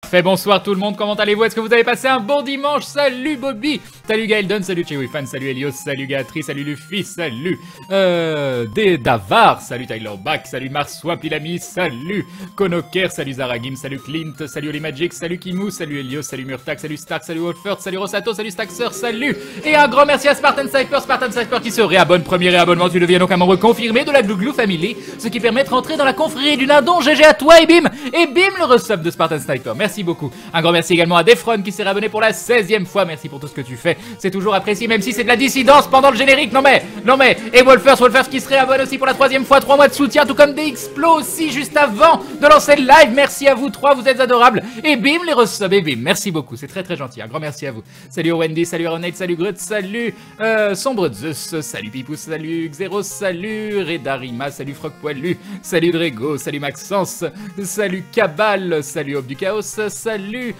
Fait bonsoir tout le monde, comment allez-vous? Est-ce que vous avez passé un bon dimanche? Salut Bobby, salut Gaeldon, salut Chewyfan, salut Helios, salut Gatri, salut Luffy, salut Davar, salut Tyler Bach, salut Marswap Ilami, salut Konoker, salut Zaragim, salut Clint, salut Oli Magic, salut Kimu, salut Helios, salut Murtak, salut Stark, salut Wolfert, salut Rosato, salut Staxer, salut! Et un grand merci à Spartan Cypher qui se réabonne, premier réabonnement, tu deviens donc un membre confirmé de la Glouglou Family, ce qui permet de rentrer dans la confrérie du Nindon. GG à toi et bim le resub de Spartan Sniper, merci beaucoup. Un grand merci également à Defron qui s'est réabonné pour la 16e fois, merci pour tout ce que tu fais, c'est toujours apprécié même si c'est de la dissidence pendant le générique, non mais, et Wolfers qui se réabonne aussi pour la 3e fois, 3 mois de soutien, tout comme DXplo aussi juste avant de lancer le live, merci à vous trois, vous êtes adorables, et bim les resubs, et bim, merci beaucoup, c'est très gentil, un grand merci à vous. Salut Wendy, salut Ronald, salut Grut, salut Sombre Zeus, salut Pipou, salut Xeros, salut Redarima, salut Frog Poilu, salut Drego, salut Maxence, salut Cabal, salut Hope du Chaos, salut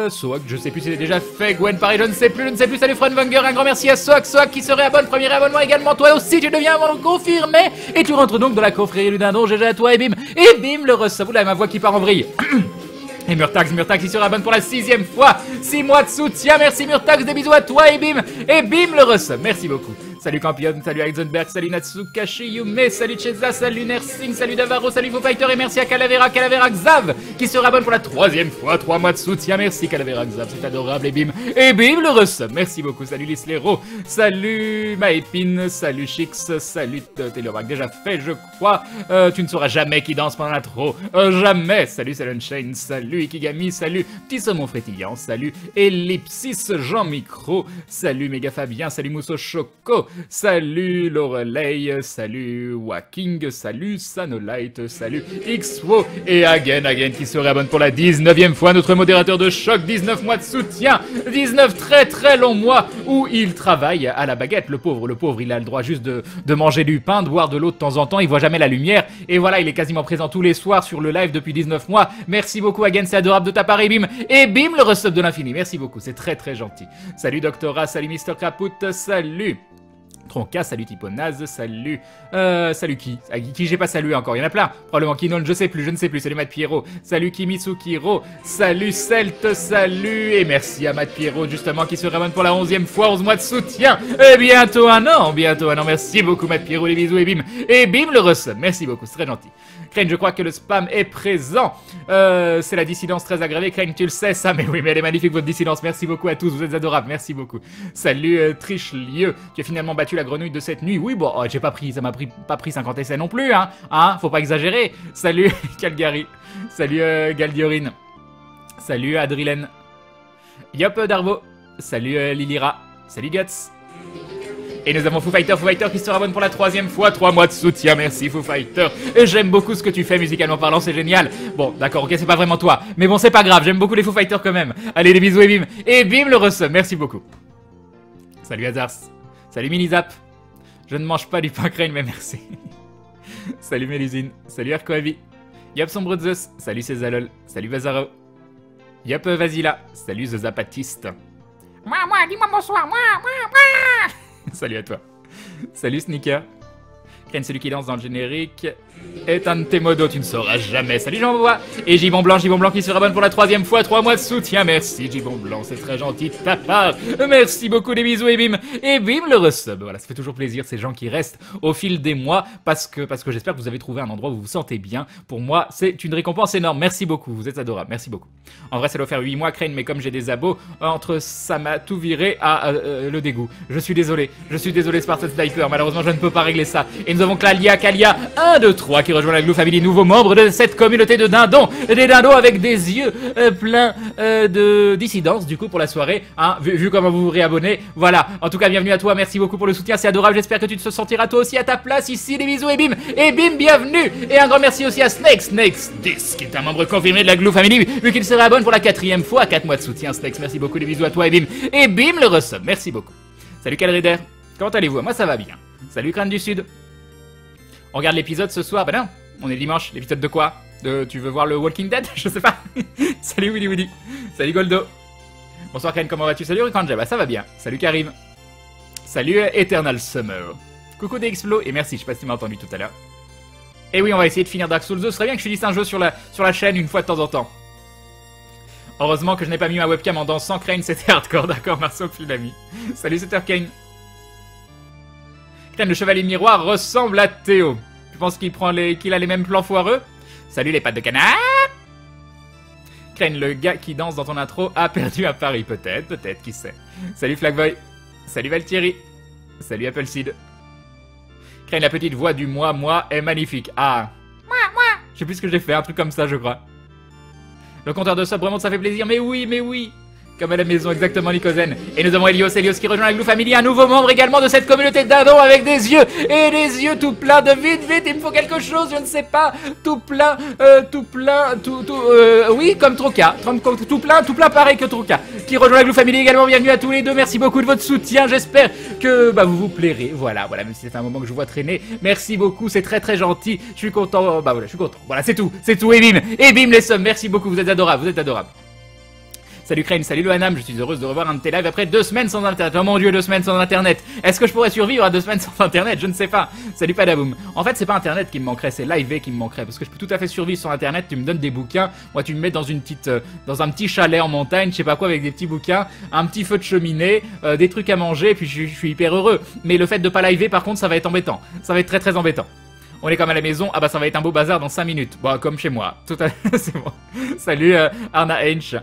Soak, je sais plus si c'est déjà fait, Gwen pareil, je ne sais plus, salut Fronwanger, un grand merci à Soak qui se réabonne, premier réabonnement également, toi aussi tu deviens un membre confirmé, et tu rentres donc dans la confrérie du Dindon, GG à toi et bim le resub, oula ma voix qui part en vrille. Et Murtax il se réabonne pour la 6e fois, 6 mois de soutien, merci Murtax, des bisous à toi et bim le resub, merci beaucoup. Salut Campion, salut Heisenberg, salut Natsukashi Yume, salut Cheza, salut Nersing, salut Davaro, salut Foo Fighter et merci à Calavera Xav qui se réabonne pour la 3e fois, 3 mois de soutien, merci Calavera Xav, c'est adorable et bim le resub, merci beaucoup, salut Lislero, salut Maépine, salut Chix, salut Telerock, déjà fait je crois, tu ne sauras jamais qui danse pendant l'intro, jamais, salut Shane, salut Ikigami, salut Petit Saumon Frétillant, salut Ellipsis Jean Micro, salut Méga Fabien, salut Mousso Choco, salut Lorelei, salut Waking, salut Sanolite, salut Xwo et Again qui se réabonne pour la 19e fois, notre modérateur de choc, 19 mois de soutien, 19 très longs mois où il travaille à la baguette, le pauvre, il a le droit juste de manger du pain, de boire de l'eau de temps en temps, il voit jamais la lumière, et voilà, il est quasiment présent tous les soirs sur le live depuis 19 mois, merci beaucoup Again, c'est adorable de ta part et bim le resub de l'infini, merci beaucoup, c'est très gentil. Salut Doctora, salut Mister Caput, salut Tronca, salut Tiponaz, salut qui j'ai pas salué encore, il y en a plein, probablement Kinon, je sais plus, salut Matt Pierrot, salut Kimitsukiro, salut Celt, salut, et merci à Matt Pierrot justement qui se réabonne pour la 11e fois, 11 mois de soutien, et bientôt un an, merci beaucoup Matt Pierrot, les bisous et bim le resub, merci beaucoup, c'est très gentil. Crane, je crois que le spam est présent, c'est la dissidence très aggravée, Crane tu le sais ça, mais oui mais elle est magnifique votre dissidence, merci beaucoup à tous, vous êtes adorables, merci beaucoup. Salut Trichelieu, tu as finalement battu la grenouille de cette nuit, oui bon, j'ai pas pris, ça m'a pas pris 50 essais non plus, hein, faut pas exagérer. Salut Calgary, salut Galdiorine, salut Adrilène, Yop Darbo, salut Lilira, salut Guts. Et nous avons Foo Fighter qui se réabonne pour la 3e fois, 3 mois de soutien, merci Foo Fighter. Et j'aime beaucoup ce que tu fais musicalement parlant, c'est génial. Bon, d'accord, ok, c'est pas vraiment toi, mais bon, c'est pas grave, j'aime beaucoup les Foo Fighters quand même. Allez, des bisous et bim le resub, merci beaucoup. Salut Azars, salut Minizap. Je ne mange pas du pain Crane, mais merci. Salut Mélusine, salut Erkoavi. Yop Sombre Zeus, salut Cézalol, salut Bazaro. Yop Vasila, salut The Zapatiste. Moi, dis-moi bonsoir, moi. Salut à toi. Salut Sneaker. Crane, celui qui danse dans le générique. est un de tes modos, tu ne sauras jamais. Salut Jean-Bois. Et Gibon Blanc qui se réabonne pour la 3e fois, 3 mois de soutien. Merci Gibon Blanc, c'est très gentil de ta part. Merci beaucoup, des bisous et bim le resub. Voilà, ça fait toujours plaisir ces gens qui restent au fil des mois parce que j'espère que vous avez trouvé un endroit où vous vous sentez bien. Pour moi, c'est une récompense énorme. Merci beaucoup, vous êtes adorables, merci beaucoup. En vrai, ça doit faire 8 mois, Crane, mais comme j'ai des abos, entre ça m'a tout viré à le dégoût. Je suis désolé Spartan Sniper, malheureusement je ne peux pas régler ça. Et nous avons Kalia, 1, 2, 3 qui rejoint la Glou Family, nouveau membre de cette communauté de dindons. Des dindons avec des yeux pleins de dissidence du coup pour la soirée, hein, vu comment vous vous réabonnez. Voilà, en tout cas bienvenue à toi, merci beaucoup pour le soutien, c'est adorable, j'espère que tu te sentiras toi aussi à ta place ici, des bisous et bim, bienvenue. Et un grand merci aussi à Snakes Disc, qui est un membre confirmé de la Glou Family, vu qu'il se réabonne pour la 4e fois, 4 mois de soutien. Snakes, merci beaucoup, des bisous à toi et bim le resub, merci beaucoup. Salut Calrider, comment allez-vous? Moi ça va bien. Salut Crâne du Sud. On regarde l'épisode ce soir, bah non, on est dimanche, l'épisode de quoi? Tu veux voir le Walking Dead? Je sais pas. Salut Willy Woody. Salut Goldo. Bonsoir Crane, comment vas-tu? Salut Rikanja, bah ça va bien. Salut Karim. Salut Eternal Summer. Coucou DXplo, et merci, je sais pas si tu m'as entendu tout à l'heure. Et oui, on va essayer de finir Dark Souls 2, ce serait bien que je finisse un jeu sur la chaîne une fois de temps en temps. Heureusement que je n'ai pas mis ma webcam en dansant. Crane, c'était hardcore. D'accord, merci au fil d'amis. Salut, c'était Kane. Crane, le chevalier miroir ressemble à Théo. Tu penses qu'il a les mêmes plans foireux? Salut les pattes de canard. Crane, le gars qui danse dans ton intro a perdu à Paris. Peut-être, qui sait. Salut Flagboy. Salut Valtieri. Salut Appleseed. Crane, la petite voix du moi est magnifique. Ah. Moi. Je sais plus ce que j'ai fait, un truc comme ça, je crois. Le compteur de sub remonte, ça fait plaisir. Mais oui. Comme à la maison, exactement, Nicozen. Et nous avons Elios qui rejoint la Glou Family, un nouveau membre également de cette communauté d'adons avec des yeux. Et des yeux tout pleins de vite, il me faut quelque chose, je ne sais pas. Tout plein, oui, comme Troca. Tout plein pareil que Troca. Qui rejoint la Glou Family également, bienvenue à tous les deux. Merci beaucoup de votre soutien, j'espère que vous vous plairez. Voilà, même si c'est un moment que je vois traîner. Merci beaucoup, c'est très gentil. Je suis content, je suis content. Voilà, c'est tout, et bim les sommes, merci beaucoup, vous êtes adorables. Salut Crane, salut le Hanam, je suis heureuse de revoir un de tes lives après 2 semaines sans internet. Oh mon dieu, 2 semaines sans internet. Est-ce que je pourrais survivre à 2 semaines sans internet? Je ne sais pas. Salut Padaboum. En fait, c'est pas internet qui me manquerait, c'est live qui me manquerait. Parce que je peux tout à fait survivre sans internet. Tu me donnes des bouquins. Moi, tu me mets dans dans un petit chalet en montagne, je sais pas quoi, avec des petits bouquins, un petit feu de cheminée, des trucs à manger, et puis je suis hyper heureux. Mais le fait de pas live, par contre, ça va être embêtant. Ça va être très embêtant. On est comme à la maison, ça va être un beau bazar dans 5 minutes. Bon, comme chez moi. Tout à c'est bon. Salut Arna Hench.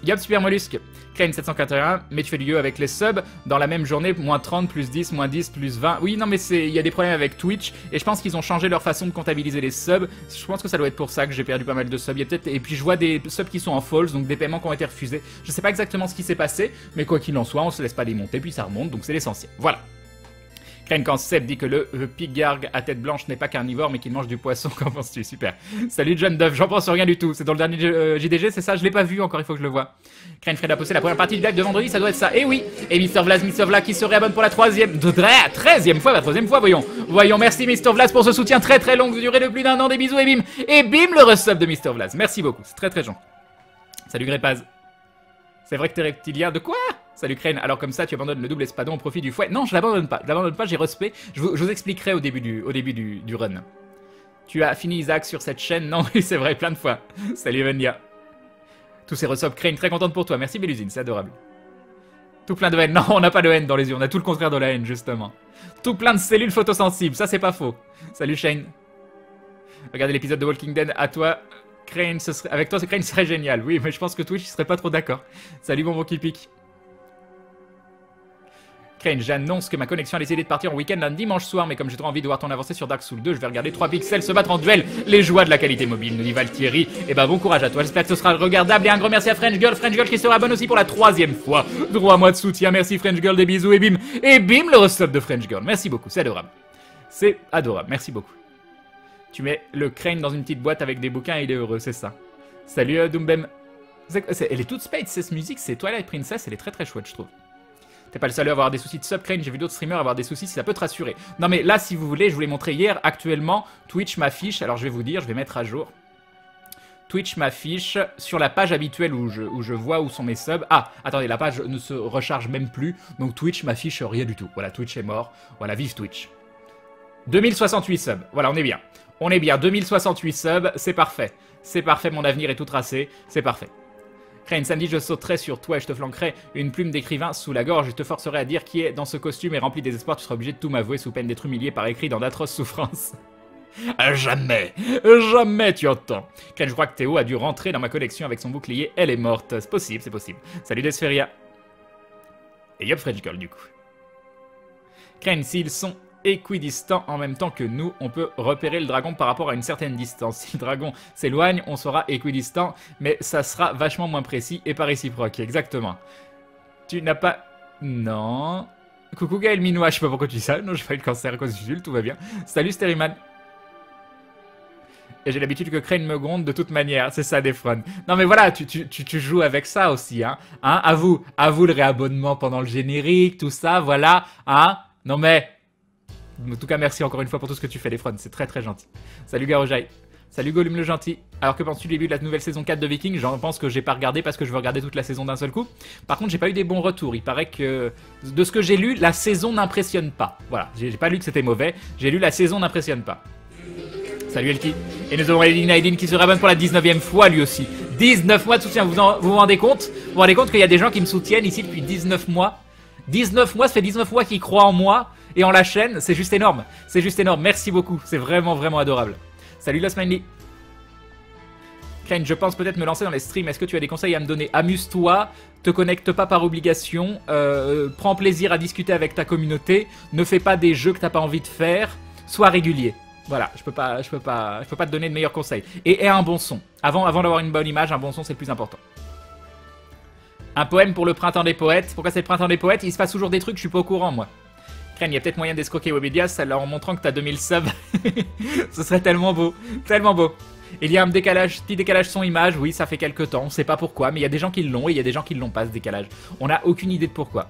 Yop, super mollusque. Crane 781, mais tu fais du yo avec les subs dans la même journée, moins 30, plus 10, moins 10, plus 20. Oui, non, mais il y a des problèmes avec Twitch, et je pense qu'ils ont changé leur façon de comptabiliser les subs. Je pense que ça doit être pour ça que j'ai perdu pas mal de subs. Et puis je vois des subs qui sont en false, donc des paiements qui ont été refusés. Je sais pas exactement ce qui s'est passé, mais quoi qu'il en soit, on se laisse pas démonter, puis ça remonte, donc c'est l'essentiel. Voilà. Crane quand Seb dit que le pigargue à tête blanche n'est pas carnivore mais qu'il mange du poisson, qu'en penses-tu? Super. Salut John Duff, j'en pense rien du tout. C'est dans le dernier JDG, c'est ça? Je l'ai pas vu encore, il faut que je le voie. Crane Fred a posté la première partie du live de vendredi, ça doit être ça. Et oui. Et Mr Vlas qui se réabonne pour la 13e fois, voyons, merci Mr Vlas pour ce soutien très longue durée de plus d'1 an, des bisous et bim le resub de Mr Vlas. Merci beaucoup, c'est très gentil. Salut Grépaz. C'est vrai que t'es reptilien, de quoi? Salut Crane, alors comme ça tu abandonnes le double espadon au profit du fouet. Non, je l'abandonne pas, j'ai respect. Je vous expliquerai au début du run. Tu as fini Isaac sur cette chaîne? Non, oui c'est vrai, plein de fois. Salut Venia. Tous ces resubs Crane, très contente pour toi, merci Bélusine, c'est adorable. Tout plein de haine, non on n'a pas de haine dans les yeux, on a tout le contraire de la haine justement. Tout plein de cellules photosensibles, ça c'est pas faux. Salut Shane. Regardez l'épisode de Walking Dead à toi. Crane, avec toi, Crane serait génial. Oui, mais je pense que Twitch serait pas trop d'accord. Salut mon qui pique. Crane, j'annonce que ma connexion a décidé de partir en week-end un dimanche soir, mais comme j'ai trop envie de voir ton avancée sur Dark Souls 2, je vais regarder 3 pixels se battre en duel. Les joies de la qualité mobile, nous dit Valtieri. Et bon courage à toi, j'espère que ce sera regardable. Et un grand merci à French Girl qui se abonne aussi pour la 3e fois. 3 mois de soutien, merci French Girl, des bisous et bim le resub de French Girl. Merci beaucoup, c'est adorable. C'est adorable, merci beaucoup. Tu mets le Crane dans une petite boîte avec des bouquins et il est heureux, c'est ça. Salut Doombem. Elle est toute spade, cette musique, c'est Twilight Princess, elle est très chouette, je trouve. T'es pas le seul à avoir des soucis de sub, Crane, j'ai vu d'autres streamers avoir des soucis, si ça peut te rassurer. Non mais là, si vous voulez, je vous l'ai montré hier, actuellement, Twitch m'affiche, alors je vais vous dire, je vais mettre à jour. Twitch m'affiche sur la page habituelle où je vois où sont mes subs. Ah, attendez, la page ne se recharge même plus, donc Twitch m'affiche rien du tout. Voilà, Twitch est mort, voilà, vive Twitch. 2068 subs, voilà, on est bien. On est bien, 2068 subs, c'est parfait. C'est parfait, mon avenir est tout tracé, c'est parfait. Crane, samedi, je sauterai sur toi et je te flanquerai une plume d'écrivain sous la gorge. Je te forcerai à dire qui est dans ce costume et rempli désespoir. Tu seras obligé de tout m'avouer sous peine d'être humilié par écrit dans d'atroces souffrances. Jamais, tu entends. Crane, je crois que Théo a dû rentrer dans ma collection avec son bouclier. Elle est morte. C'est possible, c'est possible. Salut Desferia. Et yop, French Girl, du coup. Crane, s'ils sont équidistants en même temps que nous, on peut repérer le dragon par rapport à une certaine distance. Si le dragon s'éloigne, on sera équidistant, mais ça sera vachement moins précis et pas réciproque, exactement. Tu n'as pas... Non... Coucou Gaël Minois, je sais pas pourquoi tu dis ça, non j'ai pas eu le cancer à cause du Jules, tout va bien. Salut Steriman. Et j'ai l'habitude que Crane me gronde de toute manière, c'est ça Defron. Non mais voilà, tu joues avec ça aussi, hein. À vous le réabonnement pendant le générique, tout ça, voilà, hein. Non mais... En tout cas, merci encore une fois pour tout ce que tu fais, les fronts, c'est très gentil. Salut Garojai. Salut Gollum le gentil. Alors que penses-tu du début de la nouvelle saison 4 de Vikings? J'en pense que j'ai pas regardé parce que je veux regarder toute la saison d'un seul coup. Par contre, j'ai pas eu des bons retours. Il paraît que, de ce que j'ai lu, la saison n'impressionne pas. Voilà, j'ai pas lu que c'était mauvais. J'ai lu la saison n'impressionne pas. Salut Elki. Et nous avons Eline Aidin qui se réabonne pour la 19e fois lui aussi. 19 mois de soutien, vous vous rendez compte? Vous vous rendez compte qu'il y a des gens qui me soutiennent ici depuis 19 mois? 19 mois, ça fait 19 mois qu'ils croient en moi et en la chaîne, c'est juste énorme. C'est juste énorme, merci beaucoup, c'est vraiment vraiment adorable. Salut Lost Mindly. Klein, je pense peut-être me lancer dans les streams, est-ce que tu as des conseils à me donner? Amuse-toi, te connecte pas par obligation, prends plaisir à discuter avec ta communauté, ne fais pas des jeux que t'as pas envie de faire, sois régulier. Voilà, je peux pas te donner de meilleurs conseils. Et aie un bon son. Avant d'avoir une bonne image, un bon son c'est le plus important. Un poème pour le printemps des poètes. Pourquoi c'est le printemps des poètes? Il se passe toujours des trucs, je suis pas au courant moi. Crane, il y a peut-être moyen d'escroquer Webedia, en montrant que t'as 2000 subs. Ce serait tellement beau, tellement beau. Il y a un petit décalage son-image, oui, ça fait quelques temps, on sait pas pourquoi, mais il y a des gens qui l'ont et il y a des gens qui l'ont pas ce décalage. On n'a aucune idée de pourquoi.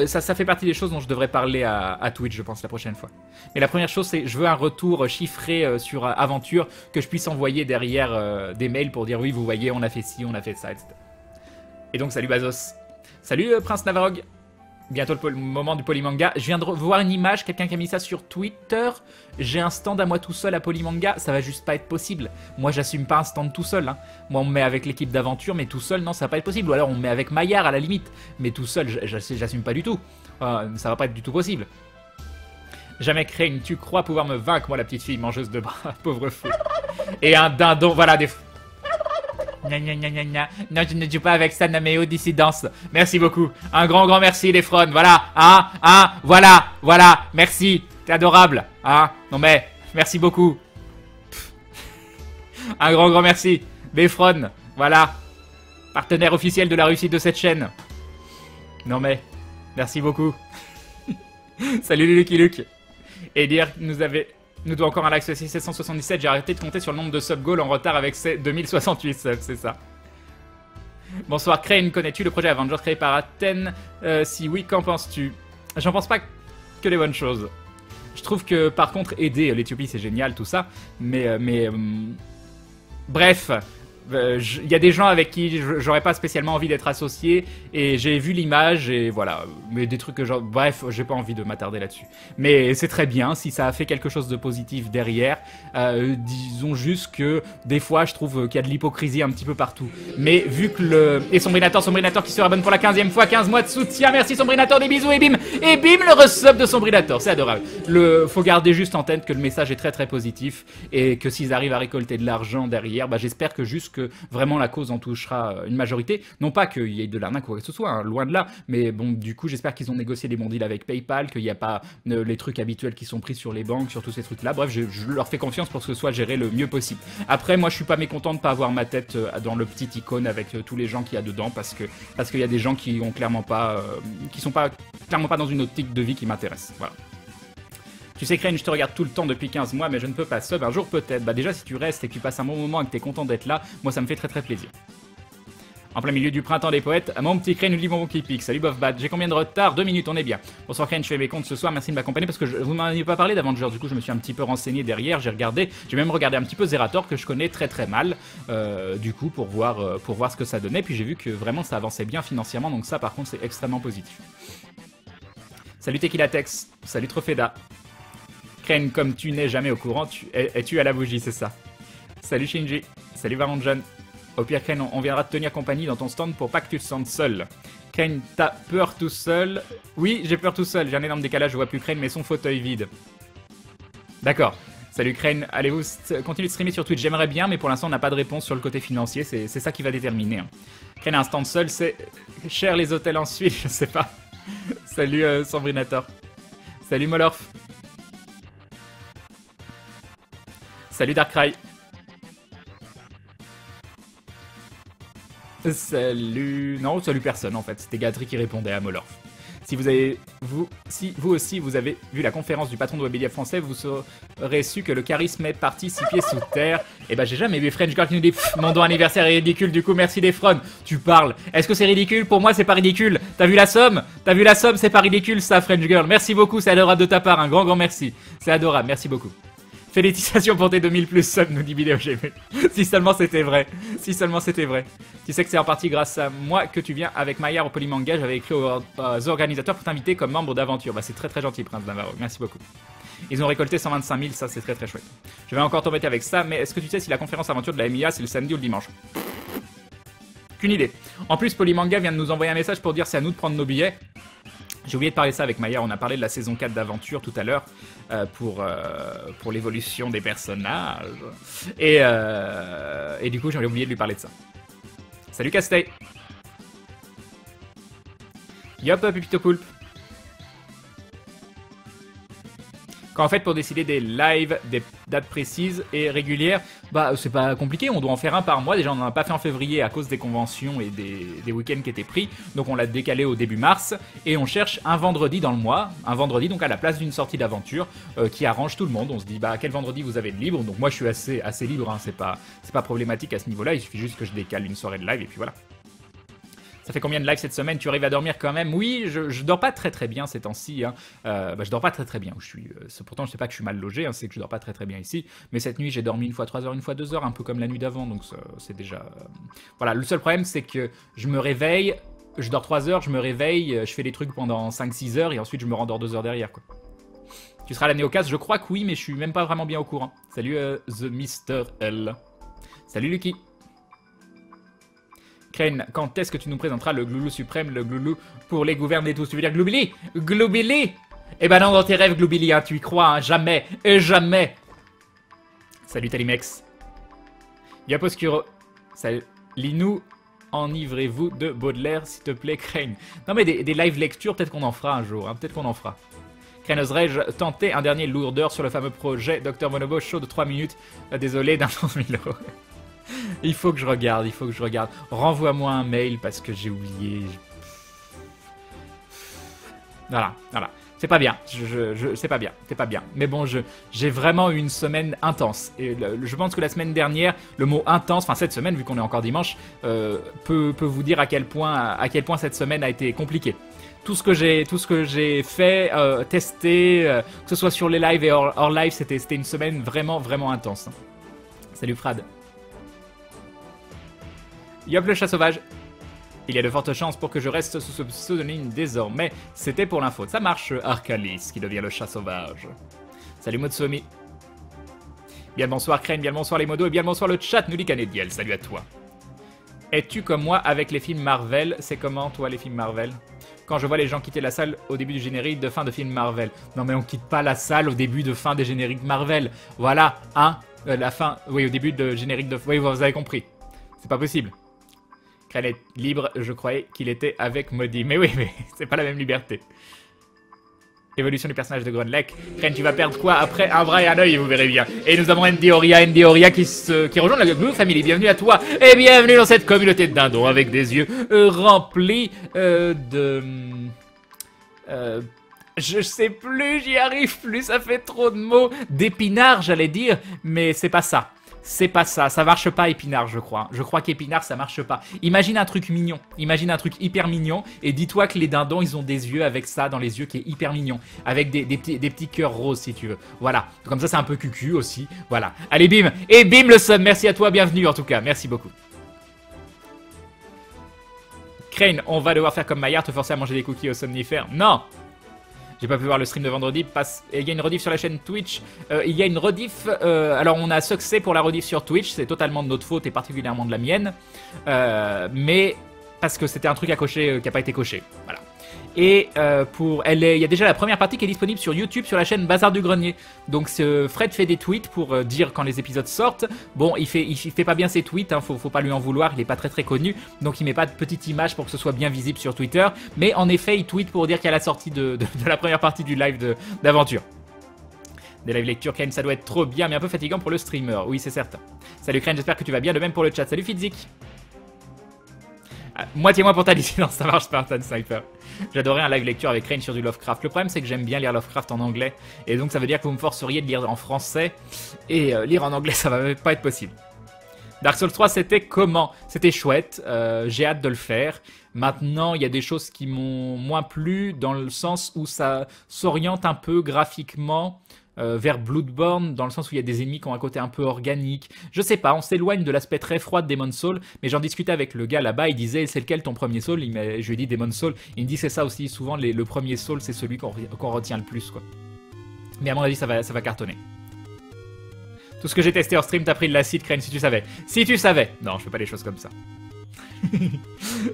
Ça fait partie des choses dont je devrais parler à Twitch, je pense, la prochaine fois. Mais la première chose, c'est je veux un retour chiffré sur Aventure, que je puisse envoyer derrière des mails pour dire oui, vous voyez, on a fait ci, on a fait ça, etc. Et donc, salut Bazos. Salut Prince Navarog. Bientôt le moment du Polymanga. Je viens de voir une image, quelqu'un qui a mis ça sur Twitter. J'ai un stand à moi tout seul à Polymanga, ça va juste pas être possible. Moi j'assume pas un stand tout seul. Hein. Moi on me met avec l'équipe d'aventure, mais tout seul non ça va pas être possible. Ou alors on me met avec Maillard à la limite. Mais tout seul j'assume pas du tout. Ça va pas être du tout possible. Jamais Crane, tu crois pouvoir me vaincre, moi la petite fille mangeuse de bras, pauvre fou. Et un dindon, voilà des... Gna gna gna gna gna. Non, je ne joue pas avec ça, Naméo Dissidence. Merci beaucoup. Un grand merci, les fronts. Voilà. Voilà. Merci. T'es adorable. Hein. Non mais, merci beaucoup. Pff. Un grand merci. Befron. Voilà. Partenaire officiel de la réussite de cette chaîne. Non mais, merci beaucoup. Salut Lucky Luke. Et dire que nous devons encore un like 777, j'ai arrêté de compter sur le nombre de sub-goals en retard avec ces 2068 subs, c'est ça. Bonsoir Crane, connais-tu le projet Avengers créé par Athènes? Si oui, qu'en penses-tu? J'en pense pas que des bonnes choses. Je trouve que par contre aider l'Éthiopie c'est génial tout ça, mais bref... Il y a des gens avec qui j'aurais pas spécialement envie d'être associé et j'ai vu l'image et voilà, mais des trucs que genre, bref, j'ai pas envie de m'attarder là-dessus. Mais c'est très bien si ça a fait quelque chose de positif derrière. Disons juste que des fois je trouve qu'il y a de l'hypocrisie un petit peu partout. Mais vu que le... Et Sombrinator qui se rabonne pour la 15e fois, 15 mois de soutien, merci Sombrinator, des bisous et bim le resub de Sombrinator, c'est adorable. Faut garder juste en tête que le message est très positif et que s'ils arrivent à récolter de l'argent derrière, bah j'espère que juste que vraiment la cause en touchera une majorité. Non pas qu'il y ait de l'arnaque ou quoi que ce soit, hein, loin de là, mais bon, du coup, j'espère qu'ils ont négocié des bons deals avec PayPal, qu'il n'y a pas les trucs habituels qui sont pris sur les banques, sur tous ces trucs-là. Bref, je leur fais confiance pour que ce soit géré le mieux possible. Après, moi, je suis pas mécontent de pas avoir ma tête dans le petit icône avec tous les gens qu'il y a dedans, parce qu'il y a des gens qui ont clairement pas, qui sont pas clairement pas dans une optique de vie qui m'intéresse. Voilà. Tu sais, Crane, je te regarde tout le temps depuis 15 mois, mais je ne peux pas sub. Un jour peut-être. Bah déjà, si tu restes et que tu passes un bon moment et que tu es content d'être là, moi ça me fait très plaisir. En plein milieu du printemps des poètes, mon petit Crane nous dit bonbon qui pique. Salut Bofbat, j'ai combien de retard? 2 minutes, on est bien. Bonsoir Crane, je fais mes comptes ce soir, merci de m'accompagner parce que vous m'en avez pas parlé d'Avengers, du coup je me suis un petit peu renseigné derrière, j'ai même regardé un petit peu Zerator que je connais très mal, du coup pour voir ce que ça donnait, puis j'ai vu que vraiment ça avançait bien financièrement, donc ça par contre c'est extrêmement positif. Salut Tequilatex, salut Tropheda. Crane, comme tu n'es jamais au courant, es-tu à la bougie, c'est ça. Salut Shinji, salut Varanjan. Au pire, Crane, on viendra te tenir compagnie dans ton stand pour pas que tu te sentes seul. Crane, t'as peur tout seul? Oui, j'ai peur tout seul, j'ai un énorme décalage, je vois plus Crane, mais son fauteuil vide. D'accord. Salut Crane, allez-vous continuer de streamer sur Twitch? J'aimerais bien, mais pour l'instant on n'a pas de réponse sur le côté financier, c'est ça qui va déterminer. Hein. Crane a un stand seul, c'est cher les hôtels ensuite, je sais pas. Salut Sombrinator. Salut Molorf. Salut Darkrai. Salut... Non, salut personne en fait, c'était Gatri qui répondait à Molorf. Si vous aussi vous avez vu la conférence du patron de Webedia français, vous aurez su que le charisme est parti 6 pieds sous terre. Et bah j'ai jamais vu French Girl qui nous dit mon don anniversaire est ridicule, du coup merci Defron. Tu parles. Est-ce que c'est ridicule? Pour moi c'est pas ridicule. T'as vu la somme? C'est pas ridicule ça French Girl. Merci beaucoup, c'est adorable de ta part, un grand merci. C'est adorable, merci beaucoup. Félicitations pour tes 2000 plus subs, nous dit Vidéo GM. Si seulement c'était vrai. Si seulement c'était vrai. Tu sais que c'est en partie grâce à moi que tu viens avec Maillard au Polymanga. J'avais écrit aux organisateurs pour t'inviter comme membre d'aventure. Bah c'est très gentil, Prince Navarro. Merci beaucoup. Ils ont récolté 125 000, ça c'est très chouette. Je vais encore t'embêter avec ça, mais est-ce que tu sais si la conférence aventure de la MIA c'est le samedi ou le dimanche? Qu'une idée. En plus, Polymanga vient de nous envoyer un message pour dire c'est à nous de prendre nos billets. J'ai oublié de parler de ça avec Maya, on a parlé de la saison 4 d'Aventure tout à l'heure pour l'évolution des personnages. Et du coup, j'ai oublié de lui parler de ça. Salut Castey. Yop, Pipito Poulpe. Quand en fait, pour décider des lives, des dates précises et régulières, bah c'est pas compliqué, on doit en faire un par mois. Déjà, on n'en a pas fait en février à cause des conventions et des week-ends qui étaient pris. Donc on l'a décalé au début mars. Et on cherche un vendredi dans le mois, un vendredi donc à la place d'une sortie d'aventure qui arrange tout le monde. On se dit, bah quel vendredi vous avez de libre? Donc moi je suis assez libre, hein. C'est pas problématique à ce niveau-là, il suffit juste que je décale une soirée de live et puis voilà. Ça fait combien de lives cette semaine? Tu arrives à dormir quand même? Oui, je dors pas très bien ces temps-ci. Hein. Je dors pas très bien. Pourtant, je sais pas que je suis mal logé, hein, c'est que je dors pas très bien ici. Mais cette nuit, j'ai dormi une fois 3 heures, une fois 2 heures, un peu comme la nuit d'avant. Donc c'est déjà... Voilà, le seul problème, c'est que je me réveille, je dors 3 heures, je me réveille, je fais des trucs pendant 5-6 heures et ensuite je me rendors 2 heures derrière. Quoi. Tu seras à la Néocast? Je crois que oui, mais je suis même pas vraiment bien au courant. Salut The Mr. L. Salut Lucky. Crane, quand est-ce que tu nous présenteras le Gloulou suprême, le Gloulou pour les gouverner tous? Tu veux dire Gloubili? Gloubili? Eh ben non, dans tes rêves, Gloubili, hein, tu y crois, hein, jamais, et jamais. Salut Talimex. Yop Oscuro. Salut. Lis-nous, enivrez-vous de Baudelaire, s'il te plaît, Crane. Non mais des live lectures, peut-être qu'on en fera un jour, hein, peut-être qu'on en fera. Crane, oserais-je tenter un dernier lourdeur sur le fameux projet Dr Bonobo, chaud de 3 minutes. Désolé, d'un 100 000 €. Il faut que je regarde, Renvoie-moi un mail parce que j'ai oublié. Voilà. C'est pas bien, c'est pas bien. Mais bon, j'ai vraiment eu une semaine intense. Et je pense que la semaine dernière, le mot intense, enfin cette semaine, vu qu'on est encore dimanche, peut vous dire à quel point cette semaine a été compliquée. Tout ce que j'ai fait, testé, que ce soit sur les lives et hors live, c'était une semaine vraiment intense. Salut Frad. Yop le chat sauvage. Il y a de fortes chances pour que je reste sous ce pseudonyme désormais. C'était pour l'info. Ça marche, Arcalis, qui devient le chat sauvage. Salut Motsomi. Bien bonsoir Crane, bien bonsoir les modos et bien bonsoir le chat, nous dit Canediel. Salut à toi. Es-tu comme moi avec les films Marvel? C'est comment toi les films Marvel? Quand je vois les gens quitter la salle au début du générique de fin de film Marvel. Non mais on quitte pas la salle au début de fin des génériques Marvel. Voilà, hein, la fin, oui au début de générique de... Oui, vous avez compris. C'est pas possible. Crane est libre, je croyais qu'il était avec Maudit. Mais oui, mais c'est pas la même liberté. Évolution du personnage de Grunleck. Crane, tu vas perdre quoi après un bras et un œil, vous verrez bien. Et nous avons Ndioria qui rejoint la Glue Family. Bienvenue à toi et bienvenue dans cette communauté de dindons avec des yeux remplis de... je sais plus, j'y arrive plus, ça fait trop de mots. D'épinards, j'allais dire, mais c'est pas ça. C'est pas ça, ça marche pas Épinard je crois. Je crois qu'Épinard ça marche pas. Imagine un truc mignon, imagine un truc hyper mignon et dis-toi que les dindons ils ont des yeux avec ça dans les yeux qui est hyper mignon. Avec des petits cœurs roses si tu veux. Voilà, comme ça c'est un peu cucu aussi. Voilà, allez bim, et bim le sub, merci à toi, bienvenue en tout cas, merci beaucoup. Crane, on va devoir faire comme Maillard, te forcer à manger des cookies au somnifère. Non! J'ai pas pu voir le stream de vendredi. Il y a une rediff sur la chaîne Twitch. Il y a une rediff. Alors, on a succès pour la rediff sur Twitch. C'est totalement de notre faute et particulièrement de la mienne. Mais parce que c'était un truc à cocher qui n'a pas été coché. Voilà. Et il y a déjà la première partie qui est disponible sur YouTube sur la chaîne Bazar du Grenier. Donc Fred fait des tweets pour dire quand les épisodes sortent. Bon, il fait pas bien ses tweets, hein, faut pas lui en vouloir, il est pas très connu. Donc il met pas de petite image pour que ce soit bien visible sur Twitter. Mais en effet, il tweet pour dire qu'il y a la sortie de la première partie du live d'aventure. Des live lectures, Crane, ça doit être trop bien, mais un peu fatigant pour le streamer. Oui, c'est certain. Salut Crane, j'espère que tu vas bien. De même pour le chat. Salut Fitzik. Moitié-moi pour ta dissidence, ça marche pas, Tan Sniper. J'adorais un live lecture avec Crane sur du Lovecraft. Le problème, c'est que j'aime bien lire Lovecraft en anglais. Et donc, ça veut dire que vous me forceriez de lire en français. Et lire en anglais, ça va pas être possible. Dark Souls 3, c'était comment? C'était chouette. J'ai hâte de le faire. Maintenant, il y a des choses qui m'ont moins plu dans le sens où ça s'oriente un peu graphiquement vers Bloodborne, dans le sens où il y a des ennemis qui ont un côté un peu organique. Je sais pas, on s'éloigne de l'aspect très froid de Demon's Souls, mais j'en discutais avec le gars là-bas, il disait c'est lequel ton premier Soul? Je lui ai dit Demon's Souls, il me dit c'est ça aussi, souvent le premier Soul c'est celui qu'on retient le plus quoi. Mais à mon avis ça va cartonner. Tout ce que j'ai testé hors stream, t'as pris de l'acide, Crane, si tu savais. Si tu savais. Non, je fais pas des choses comme ça.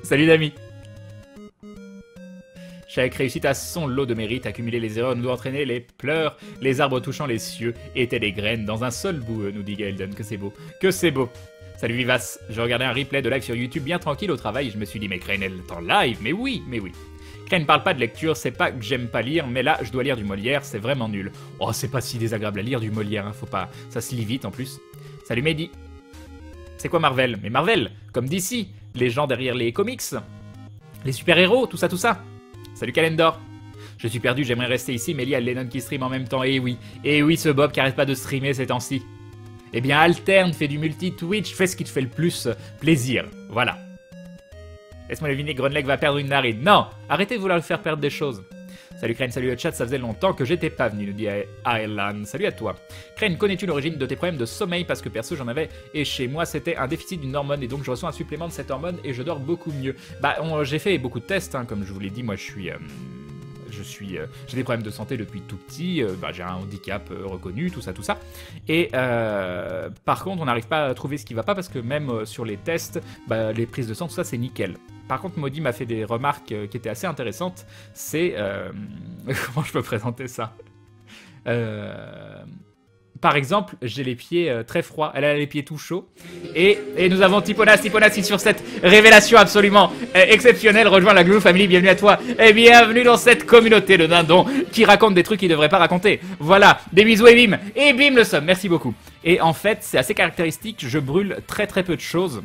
Salut Dami. Chaque réussite a son lot de mérite. Accumuler les erreurs nous doit entraîner les pleurs. Les arbres touchant les cieux étaient des graines dans un seul bout, nous dit Gaelden. Que c'est beau. Que c'est beau. Salut Vivas. Je regardais un replay de live sur YouTube bien tranquille au travail et je me suis dit, mais Crane, elle est en live. Mais oui, mais oui. Crane ne parle pas de lecture, c'est pas que j'aime pas lire, mais là, je dois lire du Molière, c'est vraiment nul. Oh, c'est pas si désagréable à lire du Molière, hein, faut pas... Ça se lit vite en plus. Salut Mehdi. C'est quoi Marvel? Mais Marvel, comme DC, les gens derrière les comics, les super-héros, tout ça, tout ça. Salut Calendor. Je suis perdu, j'aimerais rester ici, mais il y a Lennon qui stream en même temps. Et oui, ce Bob qui arrête pas de streamer ces temps-ci. Eh bien, alterne, fais du multi-Twitch, fais ce qui te fait le plus plaisir. Voilà. Laisse-moi deviner, Grunleg va perdre une narine. Non, arrêtez de vouloir le faire perdre des choses. Salut Crane, salut le chat, ça faisait longtemps que j'étais pas venu, nous dit Ireland. Salut à toi. Crane, connais-tu l'origine de tes problèmes de sommeil? Parce que perso j'en avais, et chez moi c'était un déficit d'une hormone, et donc je reçois un supplément de cette hormone et je dors beaucoup mieux. Bah, j'ai fait beaucoup de tests, hein, comme je vous l'ai dit, moi j'ai des problèmes de santé depuis tout petit, j'ai un handicap reconnu, tout ça. Et par contre, on n'arrive pas à trouver ce qui va pas parce que même sur les tests, les prises de sang, tout ça, c'est nickel. Par contre, Maudit m'a fait des remarques qui étaient assez intéressantes. C'est... comment je peux présenter ça? Par exemple, j'ai les pieds très froids, elle a les pieds tout chauds. Et nous avons Tiponas sur cette révélation absolument exceptionnelle. Rejoins la Glou Family, bienvenue à toi. Et bienvenue dans cette communauté de dindons qui raconte des trucs qu'il ne devrait pas raconter. Voilà, des bisous et bim. Et bim le somme, merci beaucoup. Et en fait, c'est assez caractéristique, je brûle très peu de choses.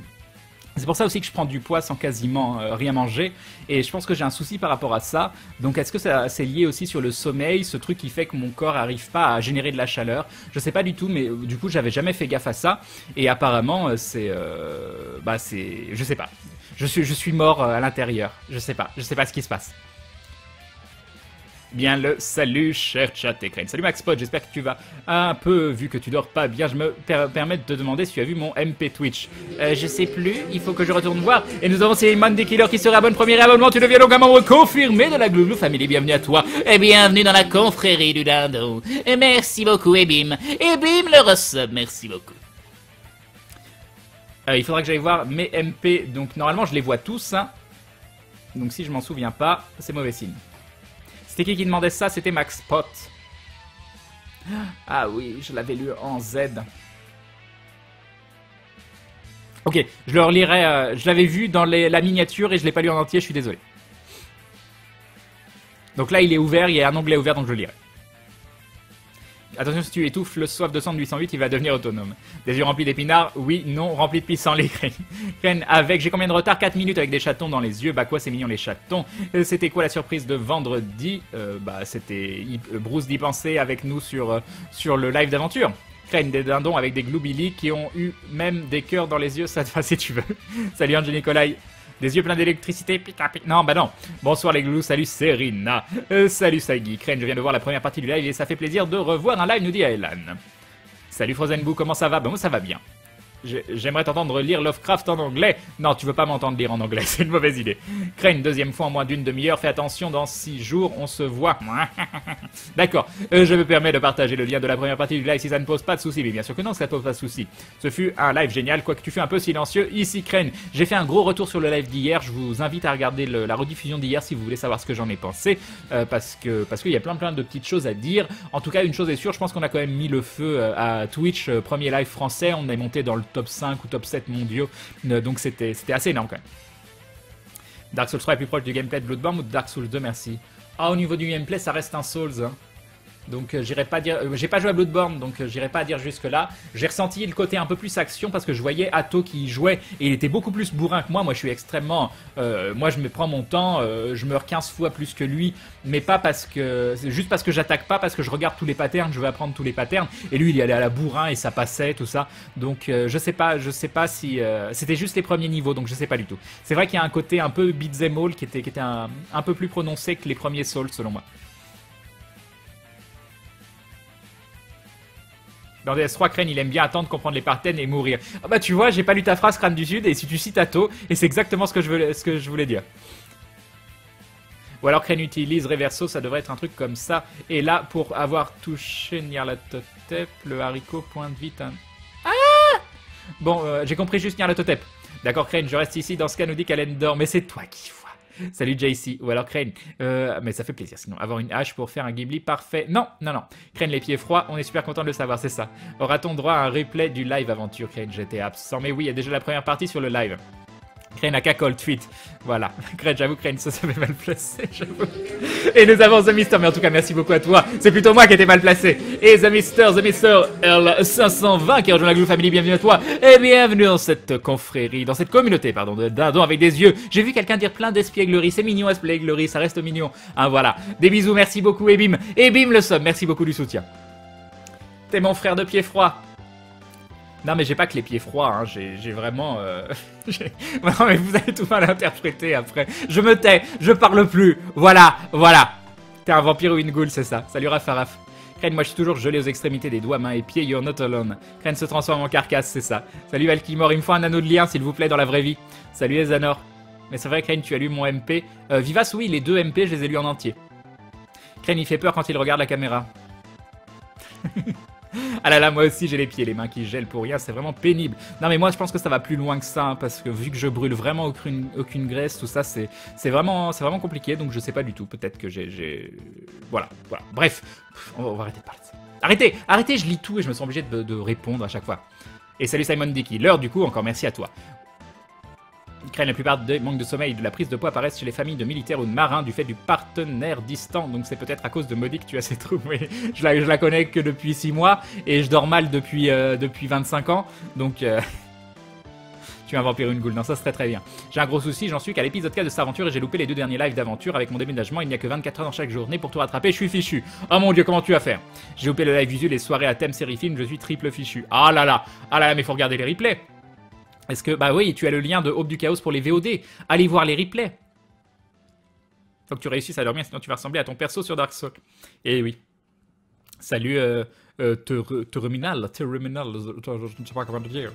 C'est pour ça aussi que je prends du poids sans quasiment rien manger. Et je pense que j'ai un souci par rapport à ça. Donc est-ce que c'est lié aussi sur le sommeil, ce truc qui fait que mon corps n'arrive pas à générer de la chaleur? Je sais pas du tout, mais du coup j'avais jamais fait gaffe à ça. Et apparemment c'est... je sais pas. Je suis mort à l'intérieur. Je sais pas ce qui se passe. Bien le salut, cher chat et Crane. Salut Maxpot, j'espère que tu vas un peu, vu que tu dors pas bien. Je me permets de te demander si tu as vu mon MP Twitch. Je sais plus, il faut que je retourne voir. Et nous avons Céline des Killer qui se réabonne, premier abonnement. Tu deviens donc un membre confirmé de la Glou Family. Bienvenue à toi et bienvenue dans la confrérie du dindon. Et merci beaucoup, et bim le resub, merci beaucoup. Il faudra que j'aille voir mes MP. Donc normalement, je les vois tous. Hein. Donc si je m'en souviens pas, c'est mauvais signe. C'était qui demandait ça? C'était Max Pot. Ah oui, je l'avais lu en Z. Ok, je le relirai. Je l'avais vu dans la miniature et je l'ai pas lu en entier, je suis désolé. Donc là, il est ouvert, il y a un onglet ouvert, donc je le lirai. Attention, si tu étouffes le soif de sang de 808, il va devenir autonome. Des yeux remplis d'épinards? Oui, non, remplis de pissenlit. Crane avec, j'ai combien de retard? 4 minutes avec des chatons dans les yeux. Bah quoi, c'est mignon les chatons. C'était quoi la surprise de vendredi? C'était Bruce d'y penser avec nous sur le live d'aventure. Crane, des dindons avec des gloubili qui ont eu même des cœurs dans les yeux, ça te va si tu veux. Salut Ange Nicolai. Des yeux pleins d'électricité, pica pica. Non, bah non. Bonsoir les glous, salut Serena. Salut Sagi. Crane, je viens de voir la première partie du live et ça fait plaisir de revoir un live, nous dit Aelan. Salut Frozenboo, comment ça va? Bah moi ça va bien. J'aimerais t'entendre lire Lovecraft en anglais. Non, tu veux pas m'entendre lire en anglais, c'est une mauvaise idée. Crane, deuxième fois en moins d'une demi-heure. Fais attention, dans 6 jours, on se voit. D'accord, je me permets de partager le lien de la première partie du live si ça ne pose pas de soucis. Mais bien sûr que non, ça ne pose pas de soucis. Ce fut un live génial, quoique tu fais un peu silencieux. Ici, Crane, j'ai fait un gros retour sur le live d'hier. Je vous invite à regarder la rediffusion d'hier si vous voulez savoir ce que j'en ai pensé. Parce qu'il y a plein de petites choses à dire. En tout cas, une chose est sûre, je pense qu'on a quand même mis le feu à Twitch, premier live français. On est monté dans le top 5 ou top 7 mondiaux, donc c'était assez énorme quand même. Dark Souls 3 est plus proche du gameplay de Bloodborne ou de Dark Souls 2, merci. Ah, au niveau du gameplay, ça reste un Souls, hein. Donc j'irai pas dire, j'ai pas joué à Bloodborne, donc j'irai pas dire jusque là. J'ai ressenti le côté un peu plus action parce que je voyais Atto qui y jouait et il était beaucoup plus bourrin que moi. Moi je suis extrêmement, moi je me prends mon temps, je meurs 15 fois plus que lui, mais pas parce que, c'est juste parce que j'attaque pas, parce que je regarde tous les patterns, je veux apprendre tous les patterns. Et lui il y allait à la bourrin et ça passait tout ça. Donc je sais pas si c'était juste les premiers niveaux, donc je sais pas du tout. C'est vrai qu'il y a un côté un peu beat'em all qui était un peu plus prononcé que les premiers Souls selon moi. Dans DS3, Crane, il aime bien attendre, comprendre les patterns et mourir. Ah bah tu vois, j'ai pas lu ta phrase, Crâne du Sud, et si tu cites Atto, et c'est exactement ce que je voulais dire. Ou alors Crane utilise Reverso, ça devrait être un truc comme ça. Et là, pour avoir touché Nyarlathotep, le haricot pointe vite un... Ah bon, j'ai compris juste Nyarlathotep. D'accord, Crane, je reste ici. Dans ce cas, nous dit qu'Allen dort. Mais c'est toi qui vois. Salut JC. Ou alors Crane. Mais ça fait plaisir sinon. Avoir une hache pour faire un Ghibli parfait. Non, non, non. Crane, les pieds froids. On est super content de le savoir, c'est ça. Aura-t-on droit à un replay du live aventure, Crane? J'étais absent. Mais oui, il y a déjà la première partie sur le live. Crane a cacole, tweet. Voilà. Crane, j'avoue, Crane, ça fait mal placé, j'avoue. Et nous avons The Mister, mais en tout cas, merci beaucoup à toi. C'est plutôt moi qui étais mal placé. Et The Mister L520 qui rejoint la Glue Family, bienvenue à toi. Et bienvenue dans cette confrérie, dans cette communauté, pardon, de dindons avec des yeux. J'ai vu quelqu'un dire plein d'espiègleries. C'est mignon, espièglerie, ça reste mignon. Hein, voilà. Des bisous, merci beaucoup, et bim. Et bim le sub, merci beaucoup du soutien. T'es mon frère de pied froid. Non mais j'ai pas que les pieds froids, hein. J'ai vraiment... Non mais vous avez tout mal interprété après. Je me tais, je parle plus. Voilà, voilà. T'es un vampire ou une ghoul, c'est ça. Salut Rafaraf. Crane, moi je suis toujours gelé aux extrémités des doigts, mains et pieds, you're not alone. Crane se transforme en carcasse, c'est ça. Salut Alkimor, il me faut un anneau de lien s'il vous plaît dans la vraie vie. Salut Ezanor. Mais c'est vrai Crane, tu as lu mon MP. Vivas, oui, les 2 MP, je les ai lus en entier. Crane, il fait peur quand il regarde la caméra. Ah là là, moi aussi j'ai les pieds, les mains qui gèlent pour rien, c'est vraiment pénible. Non mais moi je pense que ça va plus loin que ça, hein, parce que vu que je brûle vraiment aucune graisse, tout ça, c'est vraiment compliqué, donc je sais pas du tout, peut-être que j'ai... Voilà. Bref, on va arrêter de parler de ça. Arrêtez, je lis tout et je me sens obligé de répondre à chaque fois. Et salut Simon Dicky, l'heure du coup, encore merci à toi. Crane, la plupart des manques de sommeil et de la prise de poids apparaissent chez les familles de militaires ou de marins du fait du partenaire distant. Donc c'est peut-être à cause de Maudit que tu as ces troubles. Oui, je la connais que depuis 6 mois et je dors mal depuis 25 ans. Donc tu es un vampire ou une ghoul. Non, ça serait très bien. J'ai un gros souci, j'en suis qu'à l'épisode 4 de cette aventure et j'ai loupé les 2 derniers lives d'aventure. Avec mon déménagement, il n'y a que 24 heures dans chaque journée pour tout rattraper. Je suis fichu. Oh mon dieu, comment tu vas faire? J'ai loupé le live visuel, les soirées à thème série film, je suis triple fichu. Ah là là, mais faut regarder les replays. Est-ce que... Bah oui, tu as le lien de Aube du Chaos pour les VOD. Allez voir les replays. Faut que tu réussisses à dormir, sinon tu vas ressembler à ton perso sur Dark Souls. Eh oui. Salut, Terminal, je ne sais pas comment te dire.